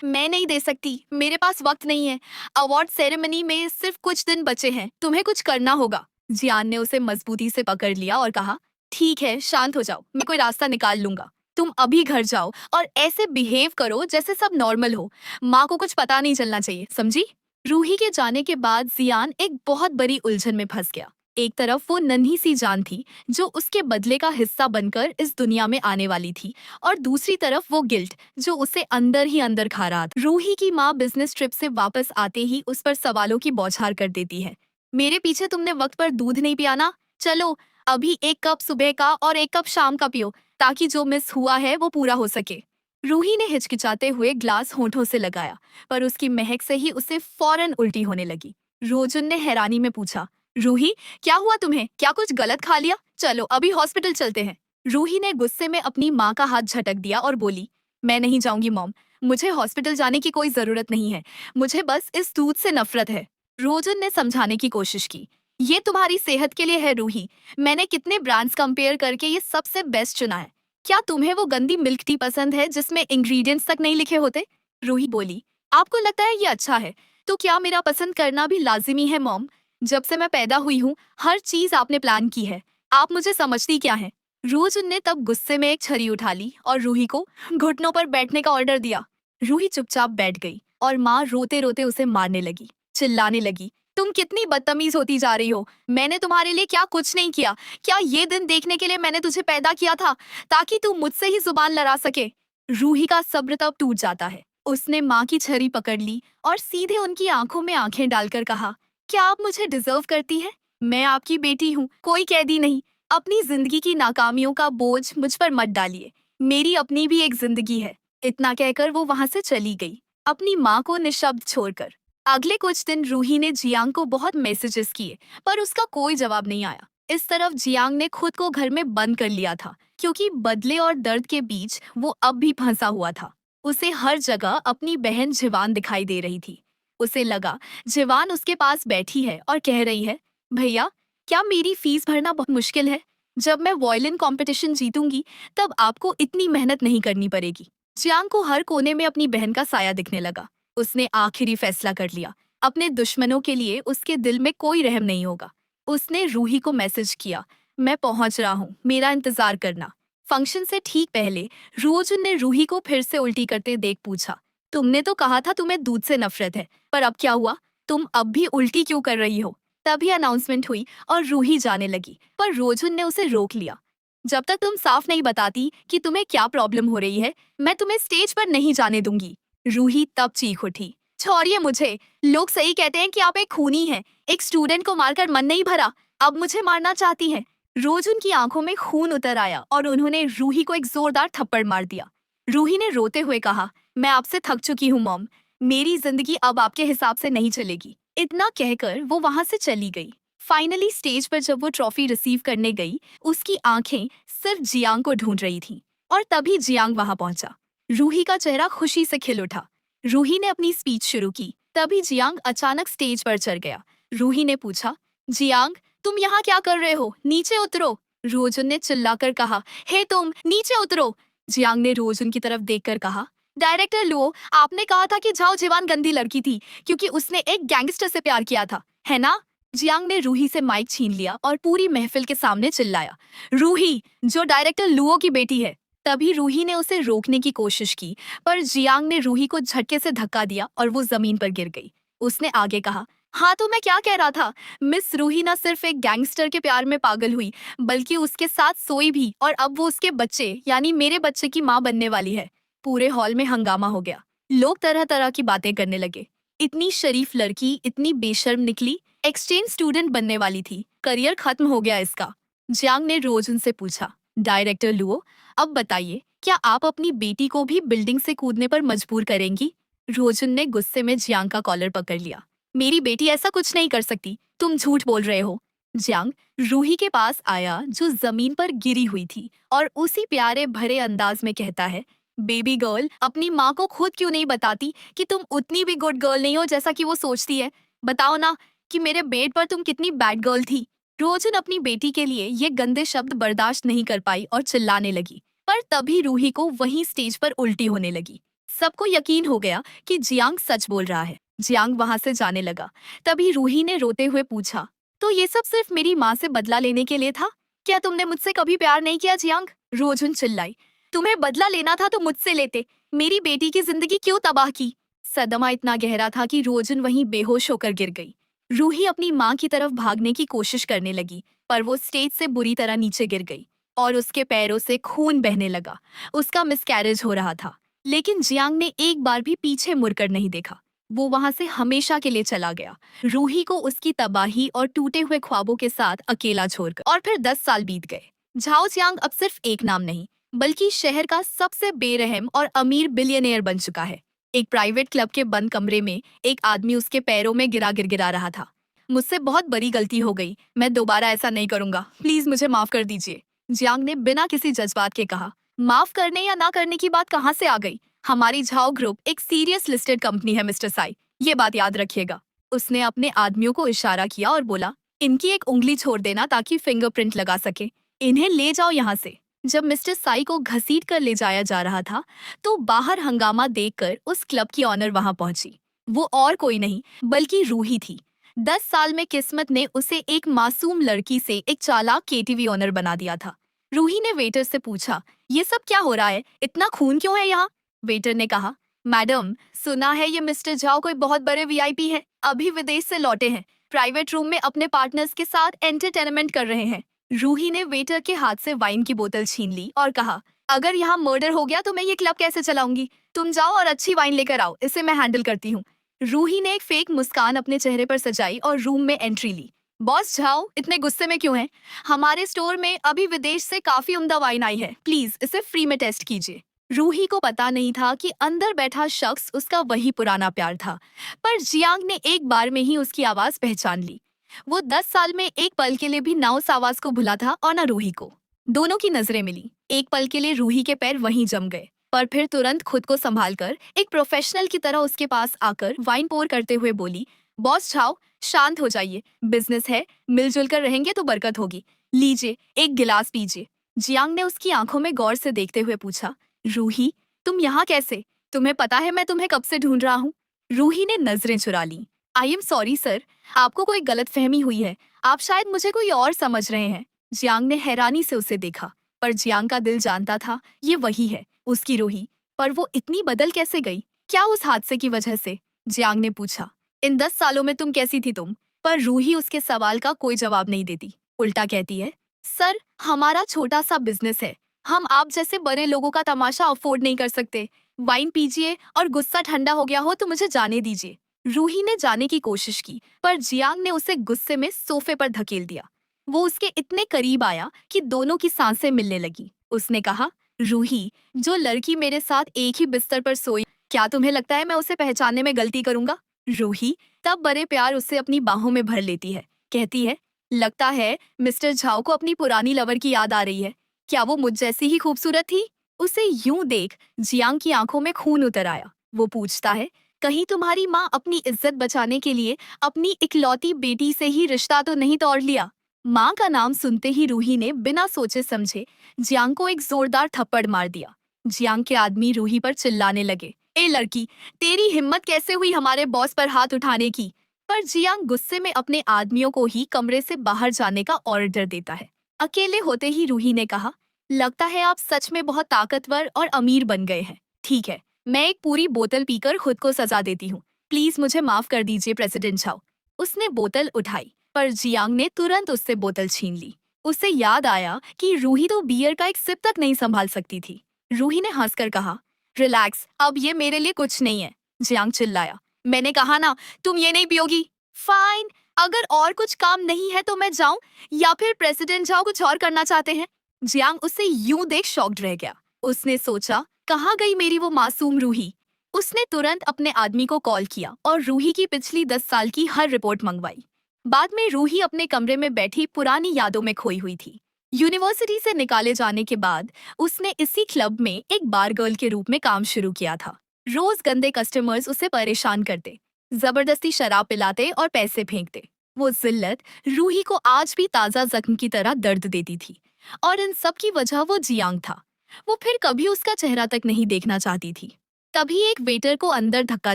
मैं नहीं दे सकती, मेरे पास वक्त नहीं है। अवार्ड सेरेमनी में सिर्फ कुछ दिन बचे हैं, तुम्हें कुछ करना होगा। जियान ने उसे मजबूती से पकड़ लिया और कहा, ठीक है, शांत हो जाओ, मैं कोई रास्ता निकाल लूंगा। तुम अभी घर जाओ और ऐसे बिहेव करो जैसे सब नॉर्मल हो। माँ को कुछ पता नहीं चलना चाहिए, समझी? रूही के जाने के बाद जियान एक बहुत बड़ी उलझन में फंस गया। एक तरफ वो नन्ही सी जान थी जो उसके बदले का हिस्सा बनकर इस दुनिया में आने वाली थी, और दूसरी तरफ वो गिल्ट जो उसे अंदर ही अंदर खा रहा था। रूही की माँ बिजनेस ट्रिप से वापस आते ही उस पर सवालों की बौछार कर देती है। मेरे पीछे तुमने वक्त पर दूध नहीं पिया ना? चलो, अभी एक कप सुबह का और एक कप शाम का पियो, ताकि जो मिस हुआ है वो पूरा हो सके। रूही ने हिचकिचाते हुए ग्लास होठों से लगाया, पर उसकी महक से ही उसे फौरन उल्टी होने लगी। रोजन ने हैरानी में पूछा, रूही, क्या हुआ तुम्हें? क्या कुछ गलत खा लिया? चलो अभी हॉस्पिटल चलते हैं। रूही ने गुस्से में अपनी माँ का हाथ झटक दिया और बोली, मैं नहीं जाऊंगी मॉम, मुझे हॉस्पिटल जाने की कोई जरूरत नहीं है, मुझे बस इस दूध से नफरत है। रोजन ने समझाने की कोशिश की, ये तुम्हारी सेहत के लिए है रूही, मैंने कितने ब्रांड्स कंपेयर करके ये सबसे बेस्ट चुना है। क्या तुम्हें वो गंदी मिल्क टी पसंद है जिसमें इंग्रेडिएंट्स तक नहीं लिखे होते? रूही बोली, आपको लगता है ये अच्छा है, तो क्या मेरा पसंद करना भी लाजिमी है मॉम? जब से मैं पैदा हुई हूँ हर चीज आपने प्लान की है, आप मुझे समझती क्या है? रोजन ने तब गुस्से में एक छड़ी उठा ली और रूही को घुटनों पर बैठने का ऑर्डर दिया। रूही चुपचाप बैठ गई और माँ रोते रोते उसे मारने लगी, चिल्लाने लगी, तुम कितनी बदतमीज होती जा रही हो, मैंने तुम्हारे लिए क्या कुछ नहीं किया? क्या ये दिन देखने के लिए मैंने तुझे पैदा किया था, ताकि तू मुझसे ही जुबान लड़ा सके? रूही का सब्र तब टूट जाता है। उसने माँ की छड़ी पकड़ ली और सीधे उनकी आंखों में आंखें डालकर कहा, क्या आप मुझे डिजर्व करती है? मैं आपकी बेटी हूँ, कोई कैदी नहीं। अपनी जिंदगी की नाकामियों का बोझ मुझ पर मत डालिए, मेरी अपनी भी एक जिंदगी है। इतना कहकर वो वहां से चली गई, अपनी माँ को निशब्द छोड़कर। अगले कुछ दिन रूही ने जियांग को बहुत मैसेजेस किए, पर उसका कोई जवाब नहीं आया। इस तरफ जियांग ने खुद को घर में बंद कर लिया था, क्योंकि बदले और दर्द के बीच वो अब भी फंसा हुआ था। उसे हर जगह अपनी बहन जिवान दिखाई दे रही थी। उसे लगा जिवान उसके पास बैठी है और कह रही है, भैया, क्या मेरी फीस भरना बहुत मुश्किल है? जब मैं वॉयलिन कंपटीशन जीतूंगी तब आपको इतनी मेहनत नहीं करनी पड़ेगी। जियांग को हर कोने में अपनी बहन का साया दिखने लगा। उसने आखिरी फैसला कर लिया, अपने दुश्मनों के लिए उसके दिल में कोई रहम नहीं होगा। उसने रूही को मैसेज किया, मैं पहुंच रहा हूँ, मेरा इंतजार करना। फंक्शन से ठीक पहले रोजन ने रूही को फिर से उल्टी करते देख पूछा, तुमने तो कहा था तुम्हें दूध से नफरत है, पर अब क्या हुआ? तुम अब भी उल्टी क्यों कर रही हो? तभी अनाउंसमेंट हुई और रूही जाने लगी, पर रोजन ने उसे रोक लिया। जब तक तुम साफ नहीं बताती कि तुम्हें क्या प्रॉब्लम हो रही है, मैं तुम्हें स्टेज पर नहीं जाने दूंगी। रूही तब चीख उठी, छोड़िए मुझे, लोग सही कहते हैं कि आप एक खूनी हैं, एक स्टूडेंट को मारकर मन नहीं भरा, अब मुझे मारना चाहती हैं। रोजन की आंखों में खून उतर आया और उन्होंने रूही को एक जोरदार थप्पड़ मार दिया। रूही ने रोते हुए कहा, मैं आपसे थक चुकी हूँ मॉम, मेरी जिंदगी अब आपके हिसाब से नहीं चलेगी। इतना कहकर वो वहां से चली गई। फाइनली स्टेज पर जब वो ट्रॉफी रिसीव करने गई, उसकी आंखें सिर्फ जियांग को ढूंढ रही थीं, और तभी जियांग वहां पहुंचा। रूही का चेहरा खुशी से खिल उठा। रूही ने अपनी स्पीच शुरू की, तभी जियांग अचानक स्टेज पर चढ़ गया। रूही ने पूछा, जियांग, तुम यहाँ क्या कर रहे हो? नीचे उतरो। रोजन ने चिल्लाकर कहा, हे तुम, नीचे उतरो। जियांग ने रोजन की तरफ देखकर कहा, डायरेक्टर लुओ, आपने कहा था कि झाओ जिवान गंदी लड़की थी क्योंकि उसने एक गैंगस्टर से प्यार किया था, है ना? जियांग ने रूही से माइक छीन लिया और पूरी महफिल के सामने चिल्लाया, रूही, जो डायरेक्टर लुओ की बेटी है। तभी रूही ने उसे रोकने की कोशिश की, पर जियांग ने रूही को झटके से धक्का दिया और वो जमीन पर गिर गई। उसने आगे कहा, हाँ तो मैं क्या कह रहा था, मिस रूही न सिर्फ एक गैंगस्टर के प्यार में पागल हुई, बल्कि उसके साथ सोई भी, और अब वो उसके बच्चे यानी मेरे बच्चे की माँ बनने वाली है। पूरे हॉल में हंगामा हो गया। लोग तरह तरह की बातें करने लगे। इतनी शरीफ लड़की इतनी बेशर्म निकली, एक्सचेंज स्टूडेंट बनने वाली थी, करियर खत्म हो गया इसका। जियांग ने रोजन से पूछा, डायरेक्टर लुओ, अब बताइए, क्या आप अपनी बेटी को भी बिल्डिंग से कूदने पर मजबूर करेंगी? रोजन ने गुस्से में जियांग का कॉलर पकड़ लिया। मेरी बेटी ऐसा कुछ नहीं कर सकती, तुम झूठ बोल रहे हो। जियांग रूही के पास आया जो जमीन पर गिरी हुई थी, और उसी प्यारे भरे अंदाज में कहता है, बेबी गर्ल, अपनी माँ को खुद क्यों नहीं बताती कि तुम उतनी भी गुड गर्ल नहीं हो जैसा कि वो सोचती है? बताओ ना कि मेरे बेड पर तुम कितनी बैड गर्ल थी। रोजन अपनी बेटी के लिए ये गंदे शब्द बर्दाश्त नहीं कर पाई और चिल्लाने लगी, पर तभी रूही को वहीं स्टेज पर उल्टी होने लगी। सबको यकीन हो गया कि जियांग सच बोल रहा है। जियांग वहां से जाने लगा। तभी रूही ने रोते हुए पूछा, तो ये सब सिर्फ मेरी माँ से बदला लेने के लिए था? क्या तुमने मुझसे कभी प्यार नहीं किया जियांग? रोजुन चिल्लाई। तुम्हें बदला लेना था तो मुझसे लेते, मेरी बेटी की जिंदगी क्यों तबाह की? सदमा इतना गहरा था कि रोजुन वहीं बेहोश होकर गिर गई। रूही अपनी माँ की तरफ भागने की कोशिश करने लगी, पर वो स्टेज से बुरी तरह नीचे गिर गई और उसके पैरों से खून बहने लगा। उसका मिसकैरेज हो रहा था, लेकिन जियांग ने एक बार भी पीछे मुड़कर नहीं देखा। वो वहां से हमेशा के लिए चला गया, रूही को उसकी तबाही और टूटे हुए ख्वाबों के साथ अकेला छोड़कर। और फिर 10 साल बीत गए। झाओ जियांग अब सिर्फ एक नाम नहीं, बल्कि शहर का सबसे बेरहम और अमीर बिलियनियर बन चुका है। एक प्राइवेट क्लब के बंद कमरे में एक आदमी उसके पैरों में गिरा रहा था। मुझसे बहुत बड़ी गलती हो गई, मैं दोबारा ऐसा नहीं करूंगा, प्लीज मुझे माफ कर दीजिए, जियांग ने बिना किसी जज्बात के कहा। माफ करने या ना करने की बात कहाँ से आ गई? हमारी झाओ ग्रुप एक सीरियस लिस्टेड कंपनी है मिस्टर साई, ये बात याद रखिएगा। उसने अपने आदमियों को इशारा किया और बोला, इनकी एक उंगली छोड़ देना ताकि फिंगरप्रिंट लगा सके। इन्हें ले जाओ यहाँ से। जब मिस्टर साई को घसीट कर ले जाया जा रहा था, तो बाहर हंगामा देखकर उस क्लब की ऑनर वहां पहुंची। वो और कोई नहीं बल्कि रूही थी। 10 साल में किस्मत ने उसे एक मासूम लड़की से एक चालाक केटीवी ऑनर बना दिया था। रूही ने वेटर से पूछा, ये सब क्या हो रहा है? इतना खून क्यों है यहाँ? वेटर ने कहा, मैडम, सुना है ये मिस्टर झाओ कोई बहुत बड़े वीआईपी है, अभी विदेश से लौटे हैं, प्राइवेट रूम में अपने पार्टनर्स के साथ एंटरटेनमेंट कर रहे हैं। रूही ने वेटर के हाथ से वाइन की बोतल छीन ली और कहा, अगर यहाँ मर्डर हो गया तो मैं ये क्लब कैसे चलाऊंगी? तुम जाओ और अच्छी वाइन लेकर आओ, इसे मैं हैंडल करती हूँ। रूही ने एक फेक मुस्कान अपने चेहरे पर सजाई और रूम में एंट्री ली। बॉस झाओ, इतने गुस्से में क्यों हैं? हमारे स्टोर में अभी विदेश से काफी उम्दा वाइन आई है, प्लीज इसे फ्री में टेस्ट कीजिए। रूही को पता नहीं था कि अंदर बैठा शख्स उसका वही पुराना प्यार था, पर जियांग ने एक बार में ही उसकी आवाज पहचान ली। वो 10 साल में एक पल के लिए भी ना उस आवाज को भुला था और न रूही को। दोनों की नजरें मिली। एक पल के लिए रूही के पैर वहीं जम गए, पर फिर तुरंत खुद को संभालकर एक प्रोफेशनल की तरह उसके पास आकर वाइन पोर करते हुए बोली, बॉस झाओ, शांत हो जाइए, बिजनेस है, मिलजुल कर रहेंगे तो बरकत होगी। लीजिए, एक गिलास पीजिए। जियांग ने उसकी आंखों में गौर से देखते हुए पूछा, रूही, तुम यहाँ कैसे? तुम्हें पता है मैं तुम्हें कब से ढूंढ रहा हूँ? रूही ने नजरें चुरा ली। आई एम सॉरी सर, आपको कोई गलतफहमी हुई है, आप शायद मुझे कोई और समझ रहे हैं। जियांग ने हैरानी से उसे देखा, पर जियांग का दिल जानता था ये वही है, उसकी रूही। पर वो इतनी बदल कैसे गई? क्या उस हादसे की वजह से? जियांग ने पूछा, इन 10 सालों में तुम कैसी थी तुम? पर रूही उसके सवाल का कोई जवाब नहीं देती, उल्टा कहती है, सर, हमारा छोटा सा बिजनेस है, हम आप जैसे बड़े लोगों का तमाशा अफोर्ड नहीं कर सकते। वाइन पीजिए और गुस्सा ठंडा हो गया हो तो मुझे जाने दीजिए। रूही ने जाने की कोशिश की, पर जियांग ने उसे गुस्से में सोफे पर धकेल दिया। वो उसके इतने करीब आया कि दोनों की सांसें मिलने लगी। उसने कहा, रूही, जो लड़की मेरे साथ एक ही बिस्तर पर सोई, क्या तुम्हें लगता है मैं उसे पहचानने में गलती करूंगा? रूही तब बड़े प्यार उससे अपनी बाहों में भर लेती है, कहती है, लगता है मिस्टर झाओ को अपनी पुरानी लवर की याद आ रही है। क्या वो मुझ जैसी ही खूबसूरत थी? उसे यूं देख जियांग की आंखों में खून उतर आया। वो पूछता है, कहीं तुम्हारी माँ अपनी इज्जत बचाने के लिए अपनी इकलौती बेटी से ही रिश्ता तो नहीं तोड़ लिया? माँ का नाम सुनते ही रूही ने बिना सोचे समझे जियांग को एक जोरदार थप्पड़ मार दिया। जियांग के आदमी रूही पर चिल्लाने लगे, ए लड़की, तेरी हिम्मत कैसे हुई हमारे बॉस पर हाथ उठाने की? पर जियांग गुस्से में अपने आदमियों को ही कमरे से बाहर जाने का ऑर्डर देता है। अकेले होते ही रूही ने कहा, लगता है आप सच में बहुत ताकतवर और अमीर बन गए हैं। ठीक है, मैं एक पूरी बोतल पीकर खुद को सजा देती हूँ, प्लीज मुझे माफ कर दीजिए प्रेसिडेंट झाओ। उसने बोतल उठाई, पर जियांग ने तुरंत उससे बोतल छीन ली। उसे याद आया कि रूही तो बियर का एक सिप तक नहीं संभाल सकती थी। रूही ने हंसकर कहा, रिलैक्स, अब ये मेरे लिए कुछ नहीं है। जियांग चिल्लाया, मैंने कहा ना, तुम ये नहीं पियोगी। फाइन, अगर और कुछ काम नहीं है तो मैं जाऊं, या फिर प्रेसिडेंट झाओ कुछ और करना चाहते हैं? जियांग उसे यूं देख शॉक्ड रह गया। उसने सोचा, कहाँ गई मेरी वो मासूम रूही? उसने तुरंत अपने आदमी को कॉल किया और रूही की पिछली 10 साल की हर रिपोर्ट मंगवाई। बाद में रूही अपने कमरे में बैठी पुरानी यादों में खोई हुई थी। यूनिवर्सिटी से निकाले जाने के बाद उसने इसी क्लब में एक बार गर्ल के रूप में काम शुरू किया था। रोज गंदे कस्टमर्स उसे परेशान करते, जबरदस्ती शराब पिलाते और पैसे फेंकते। वो जिल्लत रूही को आज भी ताजा जख्म की तरह दर्द देती थी, और इन सब की वजह वो जियांग था। वो फिर कभी उसका चेहरा तक नहीं देखना चाहती थी। तभी एक वेटर को अंदर धक्का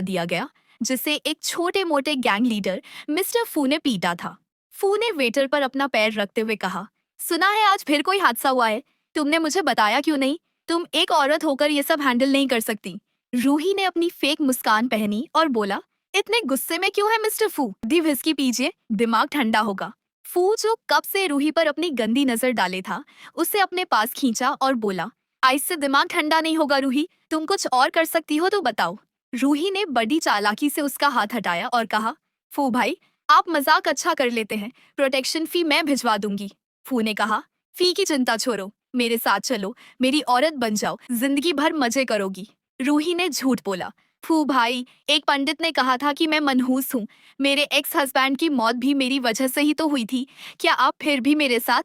दिया गया, जिसे एक छोटे मोटे गैंग लीडर मिस्टर फू ने पीटा था। फू ने वेटर पर अपना पैर रखते हुए कहा, सुना है आज फिर कोई हादसा हुआ है, तुमने मुझे बताया क्यों नहीं? तुम एक औरत होकर ये सब हैंडल नहीं कर सकती। रूही ने अपनी फेक मुस्कान पहनी और बोला, इतने गुस्से में क्यों है मिस्टर फू? दी विस्की पीजिए, दिमाग ठंडा होगा। फू, जो कब से रूही पर अपनी गंदी नजर डाले था, उसे अपने पास खींचा और बोला, आइस से दिमाग ठंडा नहीं होगा रूही, तुम कुछ और कर सकती हो तो बताओ। रूही ने बड़ी चालाकी से उसका हाथ हटाया और कहा, फू भाई, आप मजाक अच्छा कर लेते हैं, प्रोटेक्शन फी मैं भिजवा दूंगी। फू ने कहा, फी की चिंता छोड़ो, मेरे साथ चलो, मेरी औरत बन जाओ, जिंदगी भर मजे करोगी। रूही ने झूठ बोला, फू भाई, एक पंडित ने कहा था कि मैं मनहूस हूँ, मेरे एक्स हस्बैंड की मौत भी मेरी वजह से ही तो हुई थी, क्या आप फिर भी मेरे साथ?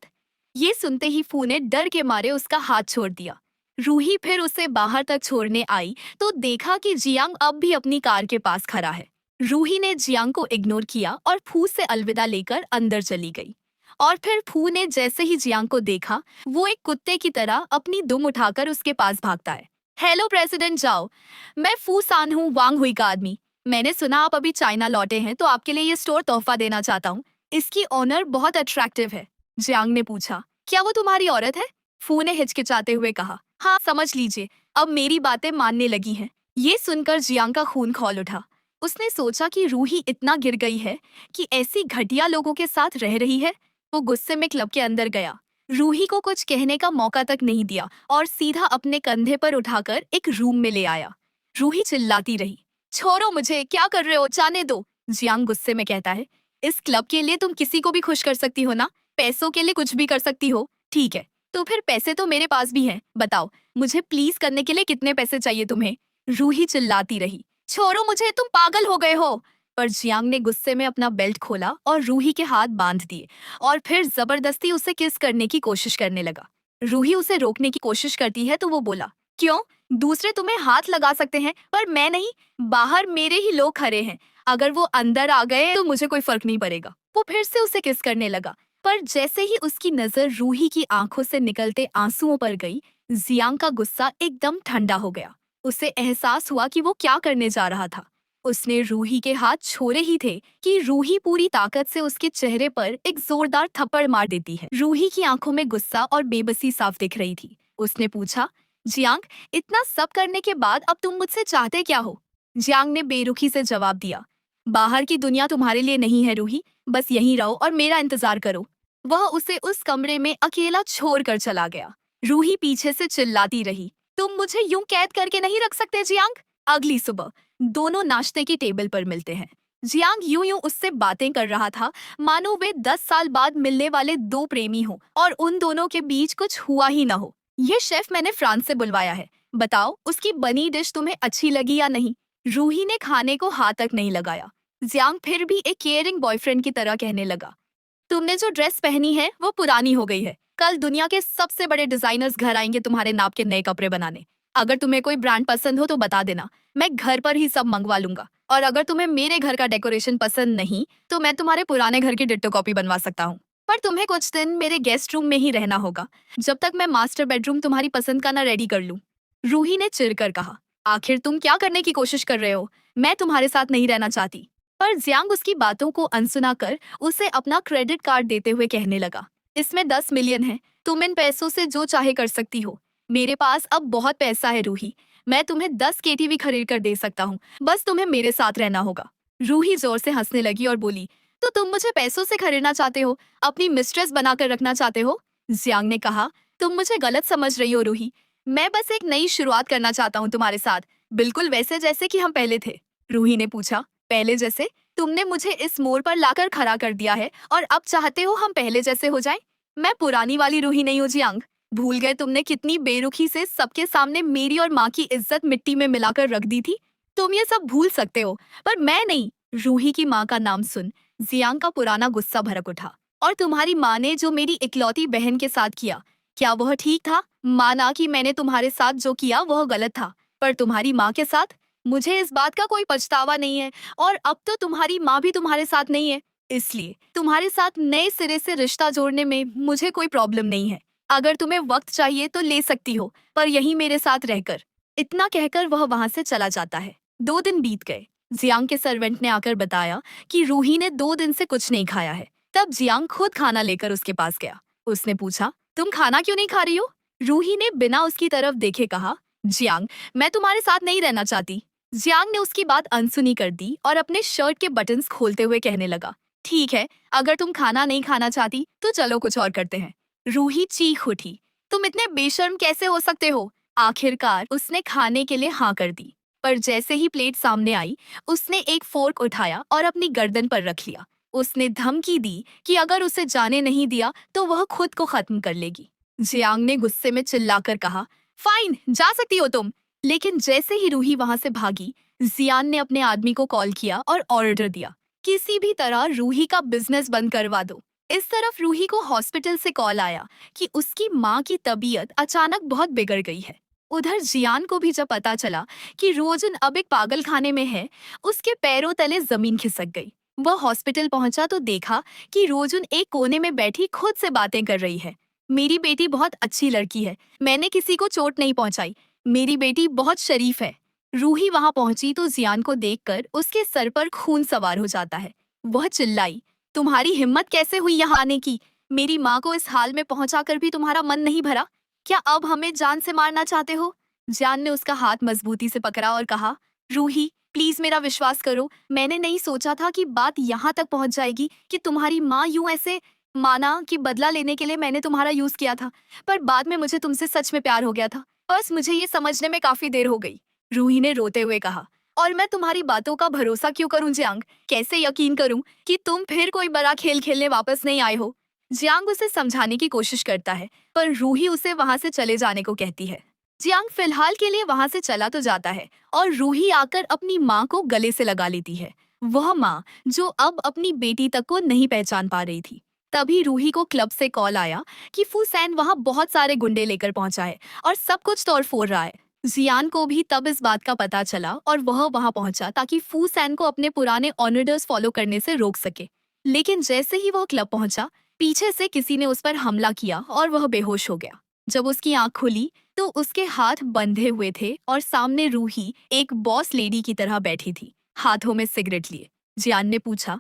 ये सुनते ही फू ने डर के मारे उसका हाथ छोड़ दिया। रूही फिर उसे बाहर तक छोड़ने आई तो देखा कि जियांग अब भी अपनी कार के पास खड़ा है। रूही ने जियांग को इग्नोर किया और फू से अलविदा लेकर अंदर चली गई। और फिर फू ने जैसे ही जियांग को देखा, वो एक कुत्ते की तरह अपनी दुम उठाकर उसके पास भागता है। हेलो प्रेसिडेंट जाओ, मैं फू सान हूँ, वांग हुई का आदमी। मैंने सुना आप अभी चाइना लौटे हैं, तो आपके लिए ये स्टोर तोहफा देना चाहता हूँ। इसकी ओनर बहुत अट्रैक्टिव है। जियांग ने पूछा, क्या वो तुम्हारी औरत है? फू ने हिचकिचाते हुए कहा, हाँ समझ लीजिए, अब मेरी बातें मानने लगी हैं। ये सुनकर जियांग का खून खौल उठा। उसने सोचा कि रूही इतना गिर गई है कि ऐसी घटिया लोगों के साथ रह रही है। वो गुस्से में क्लब के अंदर गया, रूही को कुछ कहने का मौका तक नहीं दिया और सीधा अपने कंधे पर उठाकर एक रूम में ले आया। रूही चिल्लाती रही, छोड़ो मुझे, क्या कर रहे हो, जाने दो। जियांग गुस्से में कहता है, इस क्लब के लिए तुम किसी को भी खुश कर सकती हो ना, पैसों के लिए कुछ भी कर सकती हो। ठीक है, तो फिर पैसे तो मेरे पास भी हैं, बताओ मुझे प्लीज करने के लिए कितने पैसे चाहिए तुम्हें? रूही चिल्लाती रही, छोड़ो मुझे, तुम पागल हो गए हो। पर जियांग ने गुस्से में अपना बेल्ट खोला और रूही के हाथ बांध दिए और फिर जबरदस्ती उसे किस करने की कोशिश करने लगा। रूही उसे रोकने की कोशिश करती है तो वो बोला, क्यों? दूसरे तुम्हें हाथ लगा सकते हैं पर मैं नहीं, बाहर मेरे ही लोग खड़े हैं, अगर वो अंदर आ गए तो मुझे कोई फर्क नहीं पड़ेगा। वो फिर से उसे किस करने लगा, पर जैसे ही उसकी नजर रूही की आंखों से निकलते आंसुओं पर गई, जियांग का गुस्सा एकदम ठंडा हो गया। उसे एहसास हुआ कि वो क्या करने जा रहा था। उसने रूही के हाथ छोड़े ही थे कि रूही पूरी ताकत से उसके चेहरे पर एक जोरदार थप्पड़ मार देती है। रूही की आंखों में गुस्सा और बेबसी साफ दिख रही थी। उसने पूछा, जियांग, इतना सब करने के बाद अब तुम मुझसे चाहते क्या हो? जियांग ने बेरुखी से जवाब दिया, बाहर की दुनिया तुम्हारे लिए नहीं है रूही, बस यहीं रहो और मेरा इंतजार करो। वह उसे उस कमरे में अकेला छोड़कर चला गया। रूही पीछे से चिल्लाती रही, तुम मुझे यूं कैद करके नहीं रख सकते जियांग। अगली सुबह दोनों नाश्ते की टेबल पर मिलते हैं। जियांग यूं यूं उससे बातें कर रहा था मानो वे 10 साल बाद मिलने वाले दो प्रेमी हों और उन दोनों के बीच कुछ हुआ ही ना हो। ये शेफ मैंने फ्रांस से बुलवाया है, बताओ उसकी बनी डिश तुम्हें अच्छी लगी या नहीं? रूही ने खाने को हाथ तक नहीं लगाया। जियांग फिर भी एक केयरिंग बॉयफ्रेंड की तरह कहने लगा, तुमने जो ड्रेस पहनी है वो पुरानी हो गई है, कल दुनिया के सबसे बड़े डिजाइनर्स घर आएंगे तुम्हारे नाप के नए कपड़े बनाने। अगर तुम्हें कोई ब्रांड पसंद हो तो बता देना, मैं घर पर ही सब मंगवा लूंगा। और अगर तुम्हें मेरे घर का डेकोरेशन पसंद नहीं तो मैं तुम्हारे पुराने घर की डिट्टो कॉपी बनवा सकता हूँ। पर तुम्हें कुछ दिन मेरे गेस्ट रूम में ही रहना होगा, जब तक मैं मास्टर बेडरूम तुम्हारी पसंद का ना रेडी कर लूं। रूही ने चिढ़कर कहा, आखिर तुम क्या करने की कोशिश कर रहे हो? मैं तुम्हारे साथ नहीं रहना चाहती। पर जियांग उसकी बातों को अनसुना कर उसे अपना क्रेडिट कार्ड देते हुए कहने लगा, इसमें 10 मिलियन है, तुम इन पैसों से जो चाहे कर सकती हो। मेरे पास अब बहुत पैसा है रूही, मैं तुम्हें 10 केटीवी खरीद कर दे सकता हूँ, बस तुम्हें मेरे साथ रहना होगा। रूही जोर से हंसने लगी और बोली, तो तुम मुझे पैसों से खरीदना चाहते हो, अपनी मिस्ट्रेस बनाकर रखना चाहते हो? जियांग ने कहा, तुम मुझे गलत समझ रही हो रूही, मैं बस एक नई शुरुआत करना चाहता हूँ तुम्हारे साथ, बिल्कुल वैसे जैसे कि हम पहले थे। रूही ने पूछा, पहले जैसे? तुमने मुझे इस मोड़ पर लाकर खड़ा कर दिया है और अब चाहते हो हम पहले जैसे हो जाएं? मैं पुरानी वाली रूही नहीं हूँ जियांग, भूल गए तुमने कितनी बेरुखी से सबके सामने मेरी और माँ की इज्जत मिट्टी में मिलाकर रख दी थी? तुम ये सब भूल सकते हो पर मैं नहीं। रूही की माँ का नाम सुन जियांग का पुराना गुस्सा भड़क उठा, और तुम्हारी माँ ने जो मेरी इकलौती बहन के साथ किया, क्या वह ठीक था? माना कि मैंने तुम्हारे साथ जो किया वह गलत था, पर तुम्हारी माँ के साथ मुझे इस बात का कोई पछतावा नहीं है। और अब तो तुम्हारी माँ भी तुम्हारे साथ नहीं है, इसलिए तुम्हारे साथ नए सिरे से रिश्ता जोड़ने में मुझे कोई प्रॉब्लम नहीं है। अगर तुम्हें वक्त चाहिए तो ले सकती हो, पर यहीं मेरे साथ रहकर। इतना कहकर वह वहां से चला जाता है। 2 दिन बीत गए। जियांग के सर्वेंट ने आकर बताया कि रूही ने 2 दिन से कुछ नहीं खाया है। तब जियांग खुद खाना लेकर उसके पास गया। उसने पूछा, तुम खाना क्यों नहीं खा रही हो? रूही ने बिना उसकी तरफ देखे कहा, जियांग, मैं तुम्हारे साथ नहीं रहना चाहती। जियांग ने उसकी बात अनसुनी कर दी और अपने शर्ट के बटन्स खोलते हुए कहने लगा, ठीक है, अगर तुम खाना नहीं खाना चाहती तो चलो कुछ और करते हैं। रूही चीख उठी, तुम इतने बेशर्म कैसे हो सकते हो? आखिरकार उसने खाने के लिए हाँ कर दी, पर जैसे ही प्लेट सामने आई, उसने एक फोर्क उठाया और अपनी गर्दन पर रख लिया। उसने धमकी दी कि अगर उसे जाने नहीं दिया तो वह खुद को खत्म कर लेगी। जियांग ने गुस्से में चिल्लाकर कहा, फाइन, जा सकती हो तुम। लेकिन जैसे ही रूही वहां से भागी, जियान ने अपने आदमी को कॉल किया और ऑर्डर दिया, किसी भी तरह रूही का बिजनेस बंद करवा दो। इस तरफ रूही को हॉस्पिटल से कॉल आया कि उसकी माँ की तबीयत अचानक बहुत बिगड़ गई है। उधर जियान को भी जब पता चला कि रोजन अब एक पागल खाने में है, उसके पैरों तले जमीन खिसक गई। वह हॉस्पिटल पहुंचा तो देखा कि रोजन एक कोने में बैठी खुद से बातें कर रही है। मेरी बेटी बहुत अच्छी लड़की है, मैंने किसी को चोट नहीं पहुंचाई, मेरी बेटी बहुत शरीफ है। रूही वहां पहुंची तो जियान को देखकर उसके सर पर खून सवार हो जाता है। वह चिल्लाई, तुम्हारी हिम्मत कैसे हुई यहाँ आने की? मेरी माँ को इस हाल में पहुंचाकर भी तुम्हारा मन नहीं भरा? क्या अब हमें जान से मारना चाहते हो? जान ने उसका हाथ मजबूती से पकड़ा और कहा, रूही, प्लीज मेरा विश्वास करो, मैंने नहीं सोचा था कि बात यहाँ तक पहुंच जाएगी कि तुम्हारी माँ यूं ऐसे। माना कि बदला लेने के लिए मैंने तुम्हारा यूज किया था, पर बाद में मुझे तुमसे सच में प्यार हो गया था। बस मुझे ये समझने में काफी देर हो गई। रूही ने रोते हुए कहा, और मैं तुम्हारी बातों का भरोसा क्यों करूं जियांग? कैसे यकीन करूं कि तुम फिर कोई बड़ा खेल खेलने वापस नहीं आए हो? जियांग उसे समझाने की कोशिश करता है, पर रूही उसे वहां से चले जाने को कहती है। जियांग फिलहाल के लिए वहां से चला तो जाता है और रूही आकर अपनी माँ को गले से लगा लेती है। वह माँ जो अब अपनी बेटी तक को नहीं पहचान पा रही थी। तभी रूही को क्लब से कॉल आया कि फूसैन वहां बहुत सारे गुंडे लेकर पहुंचा है और सब कुछ तोड़ फोड़ रहा है। जियान को भी तब इस बात का पता चला और वह वहां पहुंचा ताकि फूसैन को अपने पुराने ऑर्डर्स फॉलो करने से रोक सके। लेकिन जैसे ही वह क्लब पहुंचा, पीछे से किसी ने उस पर हमला किया और वह बेहोश हो गया। जब उसकी आंख खुली तो उसके हाथ बंधे हुए थे और सामने रूही एक बॉस लेडी की तरह बैठी थी, हाथों में सिगरेट लिए। जियान ने पूछा,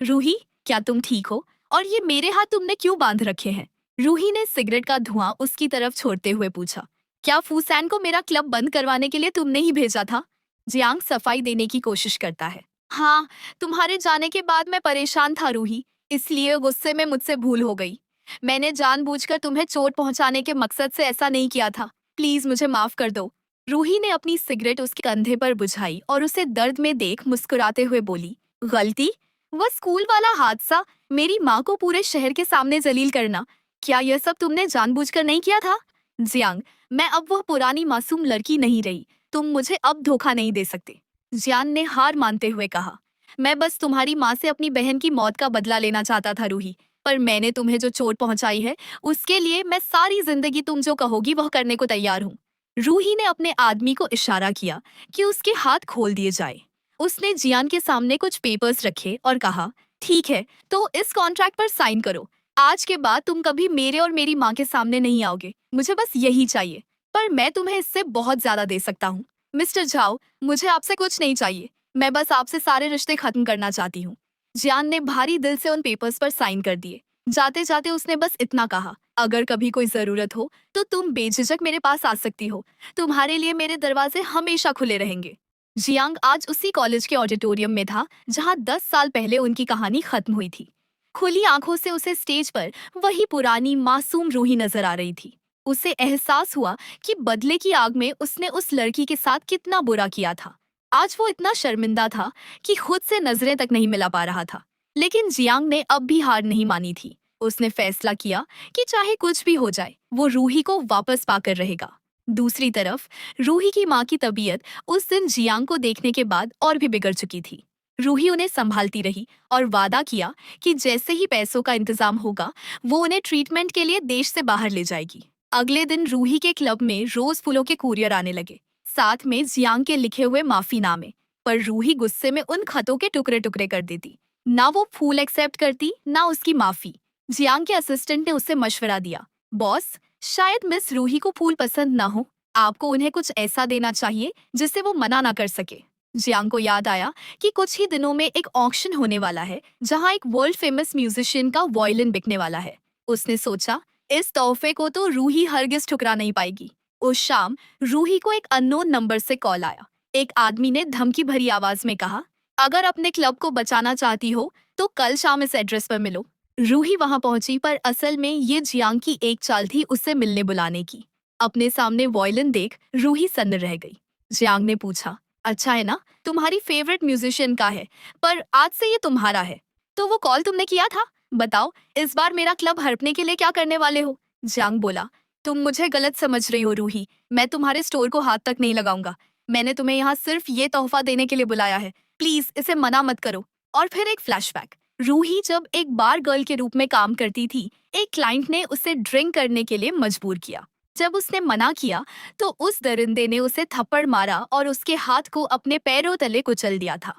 रूही, क्या तुम ठीक हो? और ये मेरे हाथ तुमने क्यों बांध रखे हैं? रूही ने सिगरेट का धुआं उसकी तरफ छोड़ते हुए पूछा, क्या फूसैन को मेरा क्लब बंद करवाने के लिए तुमने ही भेजा था? जियांग सफाई देने की कोशिश करता है। हाँ, तुम्हारे जाने के बाद मैं परेशान था रूही, इसलिए गुस्से में मुझसे भूल हो गई। मैंने जानबूझकर तुम्हें चोट पहुंचाने के मकसद से ऐसा नहीं किया था। प्लीज मुझे माफ कर दो। रूही ने अपनी सिगरेट उसके कंधे पर बुझाई और उसे दर्द में देख मुस्कुराते हुए बोली, गलती? वह स्कूल वाला हादसा, मेरी माँ को पूरे शहर के सामने जलील करना, क्या यह सब तुमने जानबूझकर नहीं किया था? जियांग, मैं अब वह पुरानी मासूम लड़की नहीं रही, तुम मुझे अब धोखा नहीं दे सकते। जियान ने हार मानते हुए कहा, मैं बस तुम्हारी माँ से अपनी बहन की मौत का बदला लेना चाहता था रूही, पर मैंने तुम्हें जो चोट पहुंचाई है उसके लिए मैं सारी जिंदगी तुम जो कहोगी वह करने को तैयार हूँ। रूही ने अपने आदमी को इशारा किया कि उसके हाथ खोल दिए जाए। उसने जियान के सामने कुछ पेपर्स रखे और कहा, ठीक है, तो इस कॉन्ट्रैक्ट पर साइन करो। आज के बाद तुम कभी मेरे और मेरी माँ के सामने नहीं आओगे, मुझे बस यही चाहिए, पर मैं तुम्हें इससे बहुत ज्यादा दे सकता हूँ। मिस्टर झाओ, मुझे आपसे कुछ नहीं चाहिए, मैं बस आपसे सारे रिश्ते खत्म करना चाहती हूँ। जियान ने भारी दिल से उन पेपर्स पर साइन कर दिए। जाते जाते उसने बस इतना कहा, अगर कभी कोई जरूरत हो तो तुम बेझिझक मेरे पास आ सकती हो, तुम्हारे लिए मेरे दरवाजे हमेशा खुले रहेंगे। जियांग आज उसी कॉलेज के ऑडिटोरियम में था जहां 10 साल पहले उनकी कहानी खत्म हुई थी। खुली आंखों से उसे स्टेज पर वही पुरानी मासूम रूही नजर आ रही थी। उसे एहसास हुआ कि बदले की आग में उसने उस लड़की के साथ कितना बुरा किया था। आज वो इतना शर्मिंदा था कि खुद से नजरें तक नहीं मिला पा रहा था। लेकिन जियांग ने अब भी हार नहीं मानी थी। उसने फैसला किया कि चाहे कुछ भी हो जाए, वो रूही को वापस पाकर रहेगा। दूसरी तरफ रूही की माँ की तबीयत उस दिन जियांग को देखने के बाद और भी बिगड़ चुकी थी। रूही उन्हें संभालती रही और वादा किया कि जैसे ही पैसों का इंतजाम होगा वो उन्हें ट्रीटमेंट के लिए देश से बाहर ले जाएगी। अगले दिन रूही के क्लब में रोज फूलों के कुरियर आने लगे, साथ में जियांग के लिखे हुए माफीनामे। पर रूही गुस्से में उन खतों के टुकड़े टुकड़े कर देती। ना वो फूल एक्सेप्ट करती, ना उसकी माफी। जियांग के असिस्टेंट ने उसे मशवरा दिया, बॉस, शायद मिस रूही को फूल पसंद ना हो। आपको उन्हें कुछ ऐसा देना चाहिए जिससे वो मना ना कर सके। जियांग को याद आया कि कुछ ही दिनों में एक ऑक्शन होने वाला है जहां एक वर्ल्ड फेमस म्यूजिशियन का वायलिन बिकने वाला है। उसने सोचा, इस तोहफे को तो रूही हरगिज ठुकरा नहीं पाएगी। उस शाम रूही को एक अननोन नंबर से कॉल आया। एक आदमी ने धमकी भरी आवाज में कहा, अगर अपने क्लब को बचाना चाहती हो तो कल शाम इस एड्रेस पर मिलो। रूही वहां पहुंची, पर असल में ये जियांग की एक चाल थी उससे मिलने बुलाने की। अपने सामने वॉयलिन देख रूही सन्न रह गई। जियांग ने पूछा, अच्छा है ना, तुम्हारी फेवरेट म्यूजिशियन का है, पर आज से ये तुम्हारा है। तो वो कॉल तुमने किया था, बताओ इस बार मेरा क्लब हड़पने के लिए क्या करने वाले हो? जियांग बोला, तुम मुझे गलत समझ रही हो रूही, मैं तुम्हारे स्टोर को हाथ तक नहीं लगाऊंगा। मैंने तुम्हें यहाँ सिर्फ ये तोहफा देने के लिए बुलाया है, प्लीज इसे मना मत करो। और फिर एक फ्लैशबैक। रूही जब एक बार गर्ल के रूप में काम करती थी, एक क्लाइंट ने उसे ड्रिंक करने के लिए मजबूर किया। जब उसने मना किया तो उस दरिंदे ने उसे थप्पड़ मारा और उसके हाथ को अपने पैरों तले कुचल दिया था।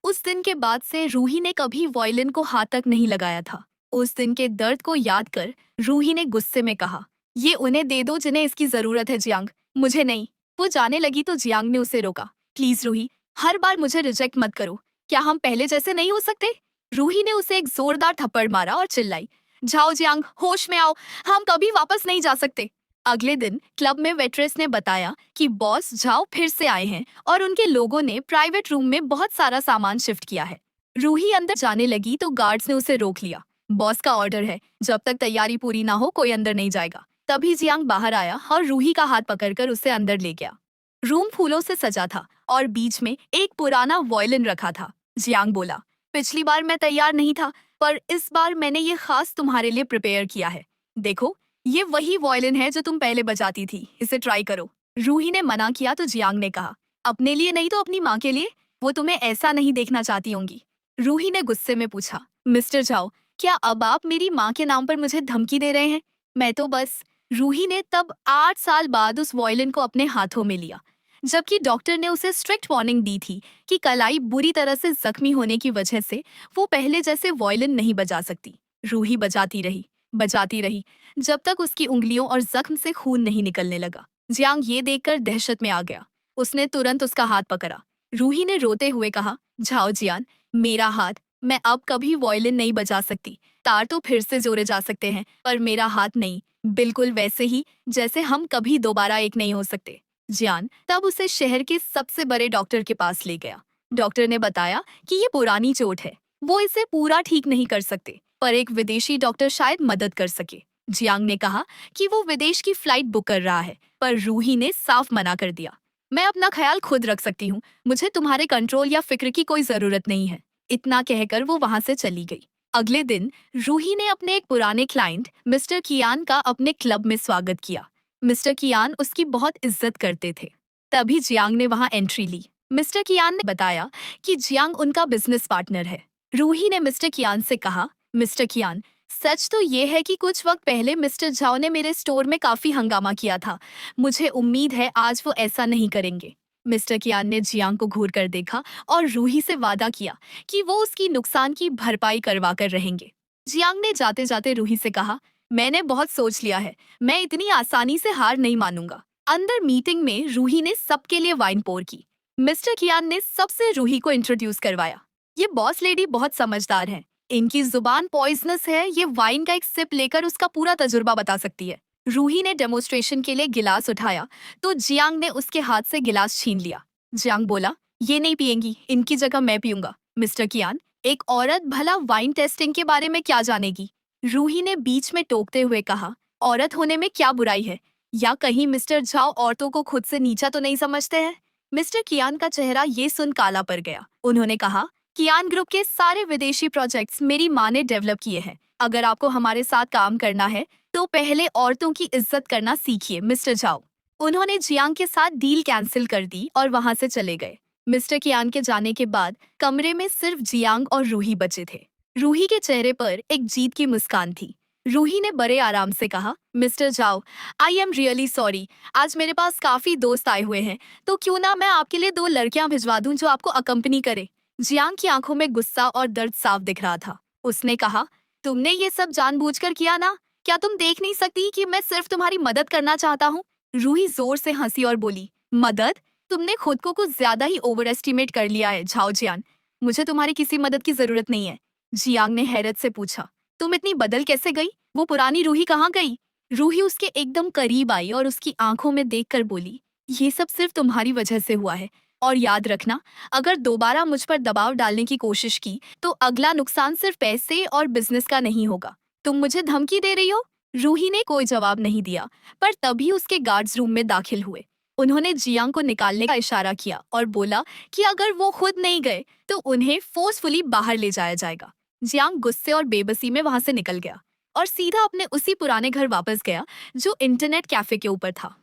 उस दिन के बाद से रूही ने कभी वॉयलिन को हाथ तक नहीं लगाया था। उस दिन के दर्द को याद कर रूही ने गुस्से में कहा, ये उन्हें दे दो जिन्हें इसकी जरूरत है जियांग, मुझे नहीं। वो जाने लगी तो जियांग ने उसे रोका, प्लीज रूही, हर बार मुझे रिजेक्ट मत करो, क्या हम पहले जैसे नहीं हो सकते? रूही ने उसे एक जोरदार थप्पड़ मारा और चिल्लाई, जाओ जियांग, होश में आओ, हम कभी वापस नहीं जा सकते। अगले दिन क्लब में वेट्रेस ने बताया कि बॉस झाओ फिर से आए हैं और उनके लोगों ने प्राइवेट रूम में बहुत सारा सामान शिफ्ट किया है। रूही अंदर जाने लगी तो गार्ड्स ने उसे रोक लिया। बॉस का ऑर्डर है, जब तक तैयारी पूरी ना हो कोई अंदर नहीं जाएगा। तभी जियांग बाहर आया और रूही का हाथ पकड़कर उसे अंदर ले गया। रूम फूलों से सजा था और बीच में एक पुराना वॉयलिन रखा था। जियांग बोला, पिछली बार मैं तैयार नहीं था, पर इस बार मैंने ये खास तुम्हारे लिए प्रिपेयर किया है। देखो, ये वही वॉयलिन है जो तुम पहले बजाती थी, इसे ट्राई करो। रूही ने मना किया तो जियांग ने कहा, अपने लिए नहीं तो अपनी माँ के लिए, वो तुम्हें ऐसा नहीं देखना चाहती होंगी। रूही ने गुस्से में पूछा, मिस्टर झाओ, क्या अब आप मेरी माँ के नाम पर मुझे धमकी दे रहे हैं? मैं तो बस। रूही ने तब 8 साल बाद उस वॉयलिन को अपने हाथों में लिया, जबकि डॉक्टर ने उसे स्ट्रिक्ट वार्निंग दी थी कि कलाई बुरी तरह से जख्मी होने की वजह से वो पहले जैसे वॉयलिन नहीं बजा सकती। रूही बजाती रही जब तक उसकी उंगलियों और जख्म से खून नहीं निकलने लगा। जियांग ये देखकर दहशत में आ गया। उसने तुरंत उसका हाथ पकड़ा। रूही ने रोते हुए कहा, जाओ जियान, मेरा हाथ, मैं अब कभी वॉयलिन नहीं बजा सकती। तार तो फिर से जोड़े जा सकते हैं, पर मेरा हाथ नहीं, बिल्कुल वैसे ही जैसे हम कभी दोबारा एक नहीं हो सकते। जियान तब उसे शहर के सबसे बड़े डॉक्टर के पास ले गया। डॉक्टर ने बताया कि ये पुरानी चोट है, वो इसे पूरा ठीक नहीं कर सकते, पर एक विदेशी डॉक्टर शायद मदद कर सके। जियांग ने कहा कि वो विदेश की फ्लाइट बुक कर रहा है, पर रूही ने साफ मना कर दिया। मैं अपना ख्याल खुद रख सकती हूँ, मुझे तुम्हारे कंट्रोल या फिक्र की कोई जरूरत नहीं है। इतना कहकर वो वहां से चली गई। अगले दिन रूही ने अपने एक पुराने क्लाइंट मिस्टर कियान का अपने क्लब में स्वागत किया। मिस्टर कियान उसकी बहुत इज्जत करते थे। तभी जियांग ने वहां एंट्री ली। मिस्टर कियान ने बताया कि जियांग उनका बिजनेस पार्टनर है। रूही ने मिस्टर कियान से कहा, मिस्टर कियान, सच तो ये है कि कुछ वक्त पहले मिस्टर झाओ ने मेरे स्टोर में काफी हंगामा किया था। मुझे उम्मीद है आज वो ऐसा नहीं करेंगे। मिस्टर कियान ने जियांग को घूर कर देखा और रूही से वादा किया कि वो उसकी नुकसान की भरपाई करवा कर रहेंगे। जियांग ने जाते जाते रूही से कहा, मैंने बहुत सोच लिया है, मैं इतनी आसानी से हार नहीं मानूंगा। अंदर मीटिंग में रूही ने सबके लिए वाइन पोर की। मिस्टर कियान ने सबसे रूही को इंट्रोड्यूस करवाया। ये बॉस लेडी बहुत समझदार है, इनकी जुबान पॉइजनस है, ये वाइन का एक सिप लेकर उसका पूरा तजुर्बा बता सकती है। रूही ने डेमोन्स्ट्रेशन के लिए गिलास उठाया तो जियांग ने उसके हाथ से गिलास छीन लिया। जियांग बोला, ये नहीं पिएंगी, इनकी जगह मैं पीऊंगा। मिस्टर कियान, एक औरत भला वाइन टेस्टिंग के बारे में क्या जानेगी? रूही ने बीच में टोकते हुए कहा, औरत होने में क्या बुराई है? या कहीं मिस्टर झाओ औरतों को खुद से नीचा तो नहीं समझते हैं? मिस्टर कियान का चेहरा ये सुन काला पड़ गया। उन्होंने कहा, कियान ग्रुप के सारे विदेशी प्रोजेक्ट्स मेरी माँ ने डेवलप किए हैं। अगर आपको हमारे साथ काम करना है तो पहले औरतों की इज्जत करना सीखिए, मिस्टर झाओ। उन्होंने जियांग के साथ डील कैंसिल कर दी और वहां से चले गए। मिस्टर कियान के जाने के बाद कमरे में सिर्फ जियांग और रूही बचे थे। रूही के चेहरे पर एक जीत की मुस्कान थी। रूही ने बड़े आराम से कहा, mister Zhao, I am really sorry, आज मेरे पास काफी दोस्त आए हुए हैं, तो क्यों ना मैं आपके लिए 2 लड़कियां भिजवा दूं जो आपको अकम्पनी करे। जियांग की आंखों में गुस्सा और दर्द साफ दिख रहा था। उसने कहा, तुमने ये सब जानबूझकर किया ना? क्या तुम देख नहीं सकती कि मैं सिर्फ तुम्हारी मदद करना चाहता हूँ? रूही जोर से हंसी और बोली, मदद? तुमने खुद को कुछ ज्यादा ही ओवर एस्टिमेट कर लिया है झाओ जियान। मुझे तुम्हारी किसी मदद की जरूरत नहीं है। जियांग ने हैरत से पूछा, तुम इतनी बदल कैसे गई? वो पुरानी रूही कहाँ गई? रूही उसके एकदम करीब आई और उसकी आंखों में देखकर बोली, ये सब सिर्फ तुम्हारी वजह से हुआ है। और याद रखना, अगर दोबारा मुझ पर दबाव डालने की कोशिश की तो अगला नुकसान सिर्फ पैसे और बिजनेस का नहीं होगा। तुम मुझे धमकी दे रही हो? रूही ने कोई जवाब नहीं दिया, पर तभी उसके गार्ड्स रूम में दाखिल हुए। उन्होंने जियांग को निकालने का इशारा किया और बोला कि अगर वो खुद नहीं गए तो उन्हें फोर्सफुली बाहर ले जाया जाएगा। जियांग गुस्से और बेबसी में वहां से निकल गया और सीधा अपने उसी पुराने घर वापस गया जो इंटरनेट कैफे के ऊपर था।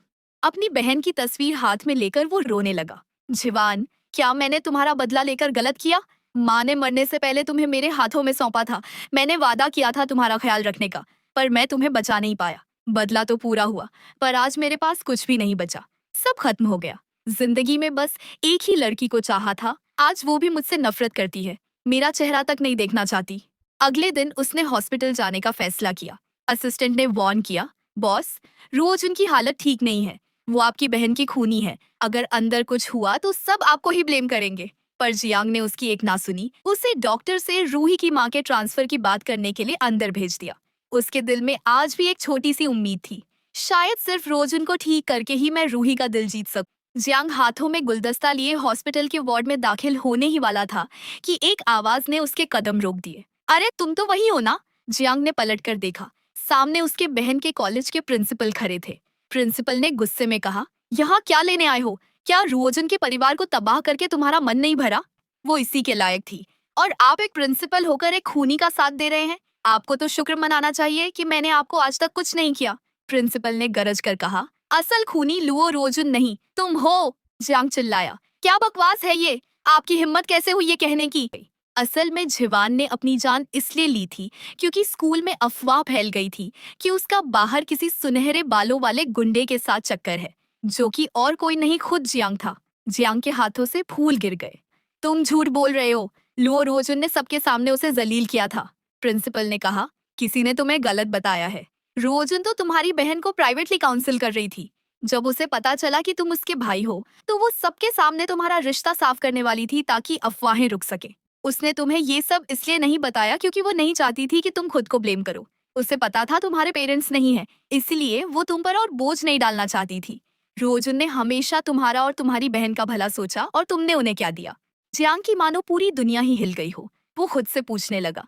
अपनी बहन की तस्वीर हाथ में लेकर वो रोने लगा। जिवान, क्या मैंने तुम्हारा बदला लेकर गलत किया? माँ ने मरने से पहले तुम्हें मेरे हाथों में सौंपा था। मैंने वादा किया था तुम्हारा ख्याल रखने का, पर मैं तुम्हें बचा नहीं पाया। बदला तो पूरा हुआ, पर आज मेरे पास कुछ भी नहीं बचा। सब खत्म हो गया। जिंदगी में बस एक ही लड़की को चाहा था, आज वो भी मुझसे नफरत करती है। मेरा चेहरा तक नहीं देखना चाहती। अगले दिन उसने हॉस्पिटल जाने का फैसला किया। असिस्टेंट ने वार्न किया, बॉस, रोज उनकी हालत ठीक नहीं है। वो आपकी बहन की खूनी है। अगर अंदर कुछ हुआ तो सब आपको ही ब्लेम करेंगे। पर जियांग ने उसकी एक ना सुनी। उसे डॉक्टर से रूही की मां के ट्रांसफर की बात करने के लिए अंदर भेज दिया। उसके दिल में आज भी एक छोटी सी उम्मीद थी, शायद सिर्फ रोज उनको ठीक करके ही मैं रूही का दिल जीत सकूं। जियांग हाथों में गुलदस्ता लिए हॉस्पिटल के वार्ड में दाखिल होने ही वाला था कि एक आवाज ने उसके कदम रोक दिए। अरे तुम तो वही हो ना? जियांग ने पलटकर देखा। सामने उसके बहन के कॉलेज के प्रिंसिपल खड़े थे। प्रिंसिपल ने गुस्से में कहा, यहाँ क्या लेने आए हो? क्या रोजन के परिवार को तबाह करके तुम्हारा मन नहीं भरा? वो इसी के लायक थी, और आप एक प्रिंसिपल होकर एक खूनी का साथ दे रहे हैं। आपको तो शुक्र मनाना चाहिए कि मैंने आपको आज तक कुछ नहीं किया। प्रिंसिपल ने गरज कर कहा, असल खूनी लुओ रोजुन नहीं, तुम हो। जियांग चिल्लाया, क्या बकवास है ये? आपकी हिम्मत कैसे हुई ये कहने की? असल में जिवान ने अपनी जान इसलिए ली थी क्योंकि स्कूल में अफवाह फैल गई थी कि उसका बाहर किसी सुनहरे बालों वाले गुंडे के साथ चक्कर है, जो कि और कोई नहीं खुद जियांग था। जियांग के हाथों से फूल गिर गए। तुम झूठ बोल रहे हो। लुओ रोजुन ने सबके सामने उसे जलील किया था। प्रिंसिपल ने कहा, किसी ने तुम्हें गलत बताया है। रोजुन तो तुम्हारी बहन को प्राइवेटली काउंसिल कर रही थी। जब उसे पता चला कि तुम उसके भाई हो तो वो सबके सामने तुम्हारा रिश्ता साफ करने वाली थी ताकि अफवाहें रुक सके। उसने तुम्हें ये सब इसलिए नहीं बताया क्योंकि वो नहीं चाहती थी कि तुम खुद को ब्लेम करो। उसे पता था तुम्हारे पेरेंट्स नहीं है, इसलिए वो तुम पर और बोझ नहीं डालना चाहती थी। रोजुन ने हमेशा तुम्हारा और तुम्हारी बहन का भला सोचा, और तुमने उन्हें क्या दिया? जियांग की मानो पूरी दुनिया ही हिल गई हो। वो खुद से पूछने लगा,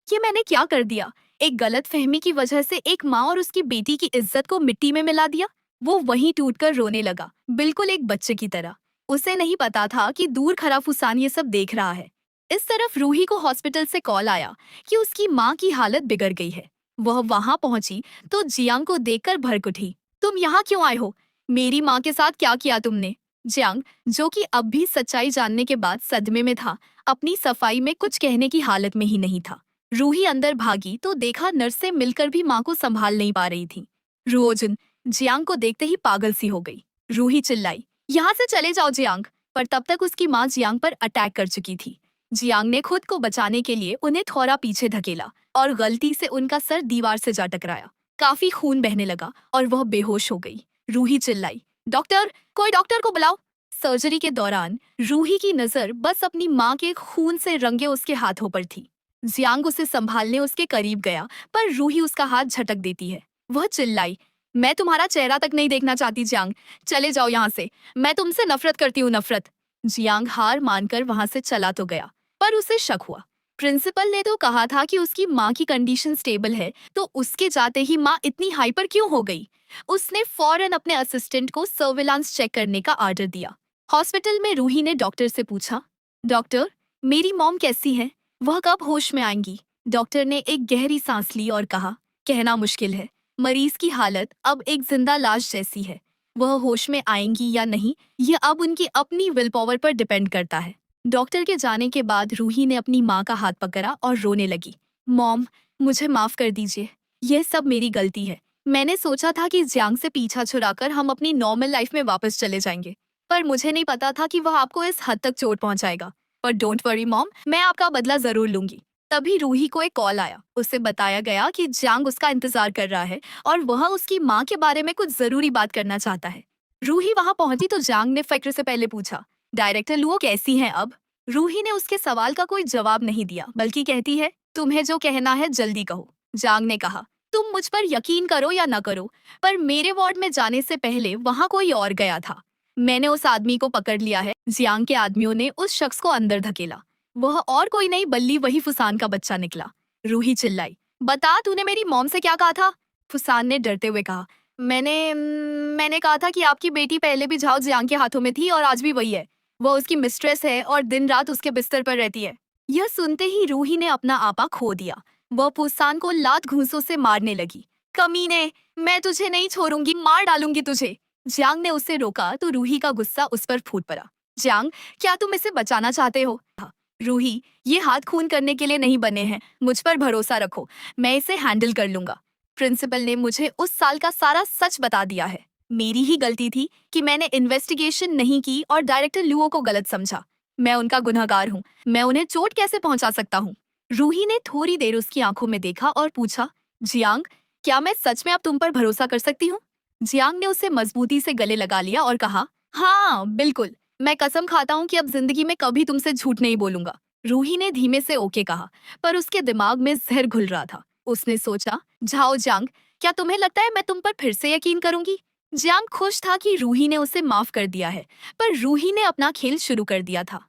ये मैंने क्या कर दिया? एक गलत फहमी की वजह से एक माँ और उसकी बेटी की इज्जत को मिट्टी में मिला दिया। वो वहीं टूटकर रोने लगा, बिल्कुल एक बच्चे की तरह। उसे नहीं पता था कि दूर खरा फुसान ये सब देख रहा है। इस तरफ रूही को हॉस्पिटल से कॉल आया कि उसकी माँ की हालत बिगड़ गई है। वह वहां पहुंची तो जियांग को देखकर भड़क उठी। तुम यहाँ क्यों आए हो? मेरी माँ के साथ क्या किया तुमने? जियांग, जो कि अब भी सच्चाई जानने के बाद सदमे में था, अपनी सफाई में कुछ कहने की हालत में ही नहीं था। रूही अंदर भागी तो देखा नर्स से मिलकर भी माँ को संभाल नहीं पा रही थी। रोजन जियांग को देखते ही पागल सी हो गई। रूही चिल्लाई, यहाँ से चले जाओ जियांग। पर तब तक उसकी माँ जियांग पर अटैक कर चुकी थी। जियांग ने खुद को बचाने के लिए उन्हें थोड़ा पीछे धकेला और गलती से उनका सर दीवार से जा टकराया। काफी खून बहने लगा और वह बेहोश हो गई। रूही चिल्लाई, डॉक्टर, कोई डॉक्टर को बुलाओ। सर्जरी के दौरान रूही की नजर बस अपनी माँ के खून से रंगे उसके हाथों पर थी। जियांग उसे संभालने उसके करीब गया, पर रूही उसका हाथ झटक देती है। वह चिल्लाई, मैं तुम्हारा चेहरा तक नहीं देखना चाहती जियांग, चले जाओ यहाँ से। मैं तुमसे नफरत करती हूँ, नफरत। जियांग हार मानकर वहां से चला तो गया, पर उसे शक हुआ। प्रिंसिपल ने तो कहा था कि उसकी माँ की कंडीशन स्टेबल है, तो उसके जाते ही माँ इतनी हाइपर क्यों हो गई? उसने फौरन अपने असिस्टेंट को सर्विलांस चेक करने का ऑर्डर दिया। हॉस्पिटल में रूही ने डॉक्टर से पूछा, डॉक्टर, मेरी मॉम कैसी है? वह कब होश में आएंगी? डॉक्टर ने एक गहरी सांस ली और कहा, कहना मुश्किल है। मरीज की हालत अब एक जिंदा लाश जैसी है। वह होश में आएंगी या नहीं, यह अब उनकी अपनी विल पावर पर डिपेंड करता है। डॉक्टर के जाने के बाद रूही ने अपनी माँ का हाथ पकड़ा और रोने लगी। मॉम, मुझे माफ कर दीजिए। यह सब मेरी गलती है। मैंने सोचा था कि जियांग से पीछा छुड़ाकर हम अपनी नॉर्मल लाइफ में वापस चले जाएंगे, पर मुझे नहीं पता था कि वह आपको इस हद तक चोट पहुंचाएगा। पर डोंट वरी मॉम, मैं आपका बदला जरूर लूंगी। तभी रूही को एक कॉल आया। उसे बताया गया कि जियांग उसका इंतजार कर रहा है और वह उसकी माँ के बारे में कुछ जरूरी बात करना चाहता है। रूही वहां पहुंची तो जियांग ने फिक्र से पहले पूछा, डायरेक्टर लुओ कैसी हैं अब? रूही ने उसके सवाल का कोई जवाब नहीं दिया, बल्कि कहती है, तुम्हें जो कहना है जल्दी कहो। जियांग ने कहा, तुम मुझ पर यकीन करो या न करो, पर मेरे वार्ड में जाने से पहले वहां कोई और गया था। मैंने उस आदमी को पकड़ लिया है। जियांग के आदमियों ने उस शख्स को अंदर धकेला। वह और कोई नहीं बल्कि वही फुसान का बच्चा निकला। रूही चिल्लाई, बता तूने मेरी मॉम से क्या कहा था? फुसान ने डरते हुए कहा, मैंने कहा था कि आपकी बेटी पहले भी झाओ जियांग के हाथों में थी और आज भी वही है। वह उसकी मिस्ट्रेस है और दिन रात उसके बिस्तर पर रहती है। यह सुनते ही रूही ने अपना आपा खो दिया। वह फुसान को लात घूंसों से मारने लगी। कमीने, मैं तुझे नहीं छोड़ूंगी, मार डालूंगी तुझे। जियांग ने उसे रोका तो रूही का गुस्सा उस पर फूट पड़ा। जियांग, क्या तुम इसे बचाना चाहते हो? रूही, ये हाथ खून करने के लिए नहीं बने हैं, मुझ पर भरोसा रखो, मैं इसे हैंडल कर लूंगा। प्रिंसिपल ने मुझे उस साल का सारा सच बता दिया है। मेरी ही गलती थी कि मैंने इन्वेस्टिगेशन नहीं की और डायरेक्टर लुओ को गलत समझा। मैं उनका गुनहगार हूँ। मैं उन्हें चोट कैसे पहुंचा सकता हूँ? रूही ने थोड़ी देर उसकी आंखों में देखा और पूछा, जियांग, क्या मैं सच में अब तुम पर भरोसा कर सकती हूँ? जियांग ने उसे मजबूती से गले लगा लिया और कहा, हाँ बिल्कुल, मैं कसम खाता हूँ कि अब जिंदगी में कभी तुमसे झूठ नहीं बोलूंगा। रूही ने धीमे से ओके कहा, पर उसके दिमाग में जहर घुल रहा था। उसने सोचा, झाओ जियांग, क्या तुम्हें लगता है मैं तुम पर फिर से यकीन करूंगी? जियांग खुश था कि रूही ने उसे माफ कर दिया है, पर रूही ने अपना खेल शुरू कर दिया था।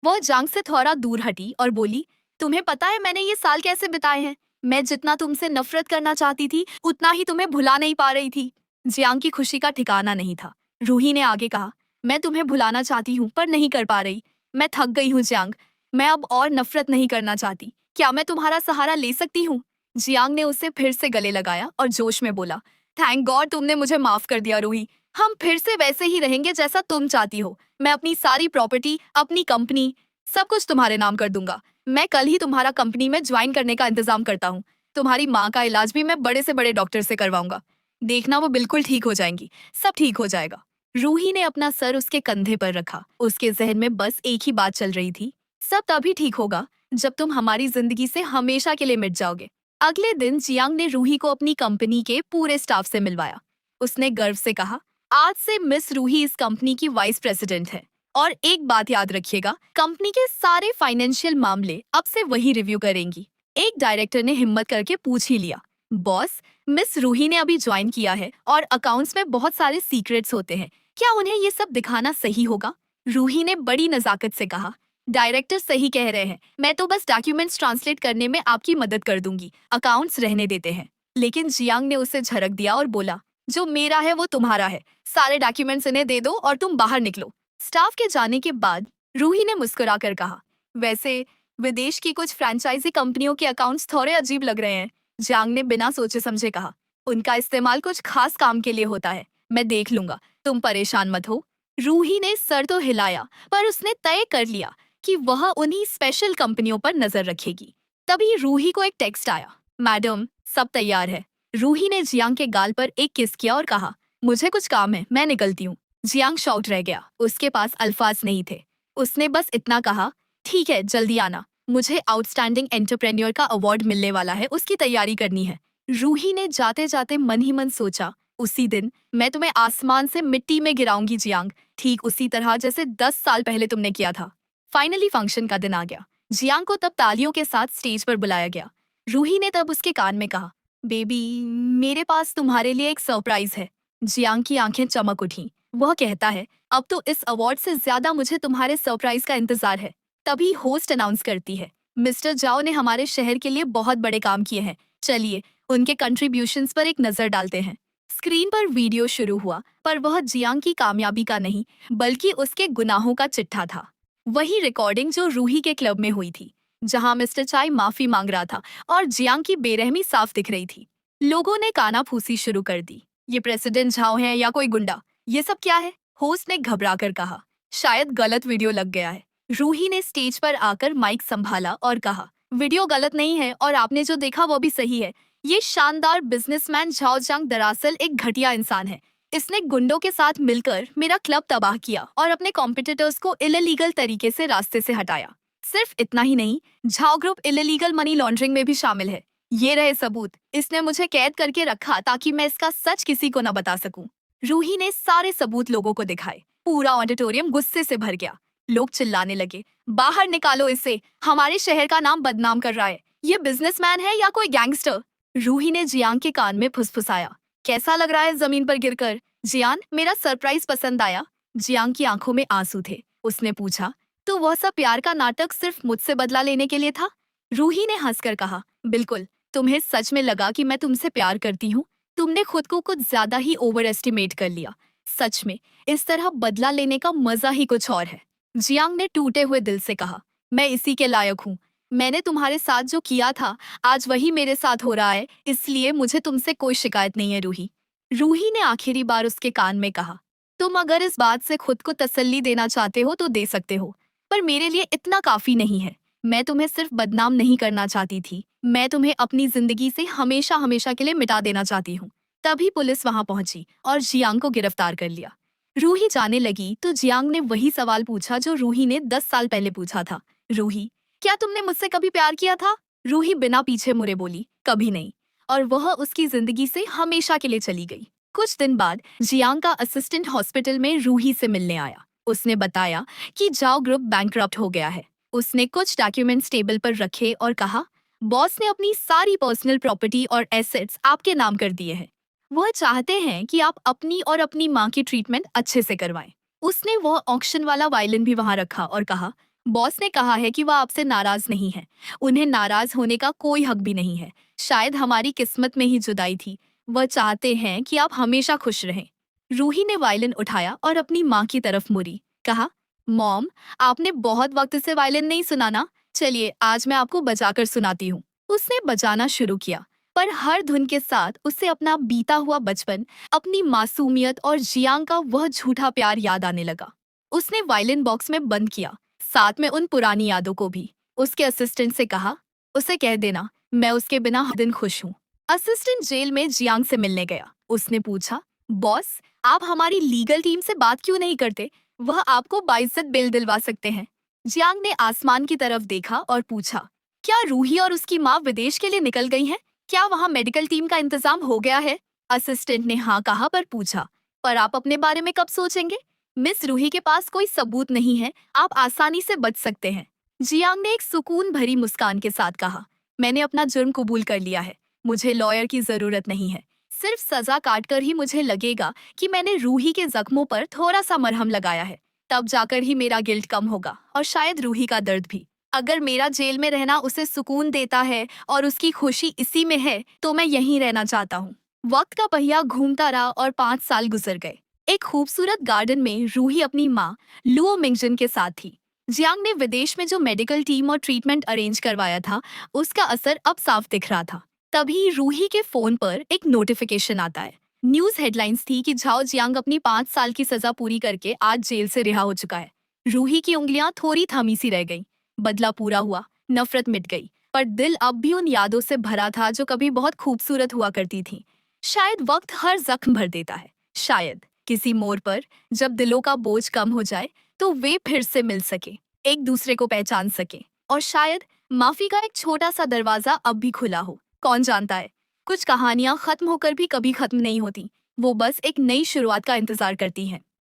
वह जियांग से थोड़ा दूर हटी और बोली, तुम्हें पता है मैंने ये साल कैसे बिताए हैं? मैं जितना तुमसे नफरत करना चाहती थी, उतना ही तुम्हें भुला नहीं पा रही थी। जियांग की खुशी का ठिकाना नहीं था। रूही ने आगे कहा, मैं तुम्हें भुलाना चाहती हूँ पर नहीं कर पा रही। मैं थक गई हूँ जियांग, मैं अब और नफरत नहीं करना चाहती। क्या मैं तुम्हारा सहारा ले सकती हूँ? जियांग ने उसे फिर से गले लगाया और जोश में बोला, थैंक गॉड तुमने मुझे माफ कर दिया रूही। हम फिर से वैसे ही रहेंगे जैसा तुम चाहती हो। मैं अपनी सारी प्रॉपर्टी, अपनी कंपनी, सब कुछ तुम्हारे नाम कर दूंगा। मैं कल ही तुम्हारा कंपनी में ज्वाइन करने का इंतजाम करता हूँ। तुम्हारी माँ का इलाज भी मैं बड़े से बड़े डॉक्टर से करवाऊंगा। देखना वो बिल्कुल ठीक हो जाएंगी, सब ठीक हो जाएगा। रूही ने अपना सर उसके कंधे पर रखा। उसके जहन में बस एक ही बात चल रही थी, सब तभी ठीक होगा जब तुम हमारी जिंदगी से हमेशा के लिए मिट जाओगे। अगले दिन जियांग ने रूही को अपनी कंपनी के पूरे स्टाफ से मिलवाया। उसने गर्व से कहा, आज से मिस रूही इस कंपनी की वाइस प्रेसिडेंट है और एक बात याद रखिएगा, कंपनी के सारे फाइनेंशियल मामले अब से वही रिव्यू करेंगी। एक डायरेक्टर ने हिम्मत करके पूछ ही लिया, बॉस, मिस रूही ने अभी ज्वाइन किया है और अकाउंट्स में बहुत सारे सीक्रेट्स होते हैं, क्या उन्हें ये सब दिखाना सही होगा? रूही ने बड़ी नजाकत से कहा, डायरेक्टर सही कह रहे हैं, मैं तो बस डॉक्यूमेंट्स ट्रांसलेट करने में आपकी मदद कर दूंगी, अकाउंट्स रहने देते हैं। लेकिन जियांग ने उसे झड़क दिया और बोला, जो मेरा है वो तुम्हारा है, सारे डॉक्यूमेंट्स इन्हें दे दो और तुम बाहर निकलो। स्टाफ के जाने के बाद रूही ने मुस्कुराकर कहा, वैसे विदेश की कुछ फ्रेंचाइजी कंपनियों के अकाउंट्स थोड़े अजीब लग रहे हैं। जियांग ने बिना सोचे समझे कहा, उनका इस्तेमाल कुछ खास काम के लिए होता है, मैं देख लूंगा, तुम परेशान मत हो। रूही ने सर तो हिलाया, पर उसने तय कर लिया कि वह उन्हीं स्पेशल कंपनियों पर नजर रखेगी। तभी रूही को एक टेक्स्ट आया, मैडम सब तैयार है। रूही ने जियांग के गाल पर एक किस किया और कहा, मुझे कुछ काम है, मैं निकलती हूँ। जियांग शॉक्ड रह गया, उसके पास अल्फाज नहीं थे। उसने बस इतना कहा, ठीक है जल्दी आना, मुझे आउटस्टैंडिंग एंटरप्रेन्योर का अवार्ड मिलने वाला है, उसकी तैयारी करनी है। रूही ने जाते जाते मन ही मन सोचा, उसी दिन मैं तुम्हें आसमान से मिट्टी में गिराऊंगी जियांग, ठीक उसी तरह जैसे 10 साल पहले तुमने किया था। फाइनली फंक्शन का दिन आ गया। जियांग को तब तालियों के साथ स्टेज पर बुलाया गया। रूही ने तब उसके कान में कहा, बेबी, मेरे पास तुम्हारे लिए एक सरप्राइज है। जियांग की आंखें चमक उठी। वह कहता है, अब तो इस अवार्ड से ज्यादा मुझे तुम्हारे सरप्राइज का इंतजार है। तभी होस्ट अनाउंस करती है, मिस्टर जाओ ने हमारे शहर के लिए बहुत बड़े काम किए हैं, चलिए उनके कंट्रीब्यूशंस पर एक नजर डालते हैं। स्क्रीन पर वीडियो शुरू हुआ, पर वह जियांग की कामयाबी का नहीं, बल्कि उसके गुनाहों का चिट्ठा था। वही रिकॉर्डिंग जो रूही के क्लब में हुई थी, जहां मिस्टर चाय माफी मांग रहा था और जियांग की बेरहमी साफ दिख रही थी। लोगों ने कानाफूसी शुरू कर दी, ये प्रेसिडेंट झाओ है या कोई गुंडा, ये सब क्या है? होस्ट ने घबराकर कहा, शायद गलत वीडियो लग गया है। रूही ने स्टेज पर आकर माइक संभाला और कहा, वीडियो गलत नहीं है और आपने जो देखा वो भी सही है। ये शानदार बिजनेसमैन झाओ जियांग दरअसल एक घटिया इंसान है। इसने गुंडों के साथ मिलकर मेरा क्लब तबाह किया और अपने कॉम्पिटिटर्स को इलीगल तरीके से रास्ते से हटाया। सिर्फ इतना ही नहीं, Zhao group illegal money laundering में भी शामिल है। ये रहे सबूत। इसने मुझे कैद करके रखा ताकि मैं इसका सच किसी को न बता सकूं। रूही ने सारे सबूत लोगों को दिखाए। पूरा ऑडिटोरियम गुस्से से भर गया। लोग चिल्लाने लगे, बाहर निकालो इसे, हमारे शहर का नाम बदनाम कर रहा है। ये बिजनेसमैन है या कोई गैंगस्टर? रूही ने जियांग के कान में फुसफुसाया, कैसा लग रहा है जमीन पर गिरकर? जियान, मेरा सरप्राइज पसंद आया? जियांग की आंखों में आंसू थे। उसने पूछा, तो वह सब प्यार का नाटक सिर्फ मुझसे बदला लेने के लिए था? रूही ने हंसकर कहा, बिल्कुल। तुम्हें सच में लगा कि मैं तुमसे प्यार करती हूँ? तुमने खुद को कुछ ज्यादा ही ओवर एस्टिमेट कर लिया। सच में इस तरह बदला लेने का मजा ही कुछ और है। जियांग ने टूटे हुए दिल से कहा, मैं इसी के लायक हूँ। मैंने तुम्हारे साथ जो किया था आज वही मेरे साथ हो रहा है, इसलिए मुझे तुमसे कोई शिकायत नहीं है रूही। रूही ने आखिरी बार उसके कान में कहा, तुम अगर इस बात से खुद को तसल्ली देना चाहते हो तो दे सकते हो, पर मेरे लिए इतना काफी नहीं है। मैं तुम्हें सिर्फ बदनाम नहीं करना चाहती थी, मैं तुम्हें अपनी जिंदगी से हमेशा हमेशा के लिए मिटा देना चाहती हूँ। तभी पुलिस वहां पहुंची और जियांग को गिरफ्तार कर लिया। रूही जाने लगी तो जियांग ने वही सवाल पूछा जो रूही ने 10 साल पहले पूछा था। रूही, क्या तुमने मुझसे कभी प्यार किया था? रूही बिना पीछे मुड़े बोली, कभी नहीं। और वह उसकी जिंदगी से हमेशा के लिए चली गई। कुछ दिन बाद जियांग का असिस्टेंट हॉस्पिटल में रूही से मिलने आया। उसने बताया कि जाओ ग्रुप बैंकरप्ट हो गया है। उसने कुछ डॉक्यूमेंट्स टेबल पर रखे और कहा, बॉस ने अपनी सारी पर्सनल प्रॉपर्टी और एसेट्स आपके नाम कर दिए हैं। वह चाहते हैं कि आप अपनी और अपनी माँ की ट्रीटमेंट अच्छे से करवाएं। उसने वह ऑक्शन वाला वायलिन भी वहां रखा और कहा, बॉस ने कहा है कि वह आपसे नाराज नहीं है। उन्हें नाराज होने का कोई हक भी नहीं है। शायद हमारी किस्मत में ही जुदाई थी। वह चाहते हैं कि आप हमेशा खुश रहें। रूही ने वायलिन उठाया और अपनी माँ की तरफ मुड़ी। कहा, मॉम, आपने बहुत वक्त से वायलिन नहीं सुना ना? चलिए आज मैं आपको बजाकर सुनाती हूँ। उसने बजाना शुरू किया, पर हर धुन के साथ उसे अपना बीता हुआ बचपन, अपनी मासूमियत और जियांग का वह झूठा प्यार याद आने लगा। उसने वायलिन बॉक्स में बंद किया, साथ में उन पुरानी यादों को भी। उसके असिस्टेंट से कहा, उसे कह देना मैं उसके बिना हर दिन खुश हूँ। असिस्टेंट जेल में जियांग से मिलने गया। उसने पूछा, बॉस, आप हमारी लीगल टीम से बात क्यों नहीं करते? वह आपको बाइज्जत बेल दिलवा सकते हैं। जियांग ने आसमान की तरफ देखा और पूछा, क्या रूही और उसकी माँ विदेश के लिए निकल गई हैं? क्या वहाँ मेडिकल टीम का इंतजाम हो गया है? असिस्टेंट ने हाँ कहा पर पूछा, पर आप अपने बारे में कब सोचेंगे? मिस रूही के पास कोई सबूत नहीं है, आप आसानी से बच सकते हैं। जियांग ने एक सुकून भरी मुस्कान के साथ कहा, मैंने अपना जुर्म कबूल कर लिया है। मुझे लॉयर की जरूरत नहीं है। सिर्फ सजा काटकर ही मुझे लगेगा कि मैंने रूही के जख्मों पर थोड़ा सा मरहम लगाया है। तब जाकर ही मेरा गिल्ट कम होगा और शायद रूही का दर्द भी। अगर मेरा जेल में रहना उसे सुकून देता है और उसकी खुशी इसी में है, तो मैं यहीं रहना चाहता हूँ। वक्त का पहिया घूमता रहा और 5 साल गुजर गए। एक खूबसूरत गार्डन में रूही अपनी माँ लुओ मिंगजन के साथ थी। जियांग ने विदेश में जो मेडिकल टीम और ट्रीटमेंट अरेंज करवाया था, उसका असर अब साफ दिख रहा था। तभी रूही के फोन पर एक नोटिफिकेशन आता है। न्यूज हेडलाइंस थी कि झाओ जियांग अपनी 5 साल की सजा पूरी करके आज जेल से रिहा हो चुका है। रूही की उंगलियां थोड़ी थमी सी रह गईं। बदला पूरा हुआ, नफरत मिट गई, पर दिल अब भी उन यादों से भरा था जो कभी बहुत खूबसूरत हुआ करती थी। शायद वक्त हर जख्म भर देता है। शायद किसी मोड़ पर जब दिलों का बोझ कम हो जाए तो वे फिर से मिल सके, एक दूसरे को पहचान सके, और शायद माफी का एक छोटा सा दरवाजा अब भी खुला हो। कौन जानता है, कुछ कहानियां खत्म होकर भी कभी खत्म नहीं होती। वो बस एक नई शुरुआत का इंतजार करती हैं।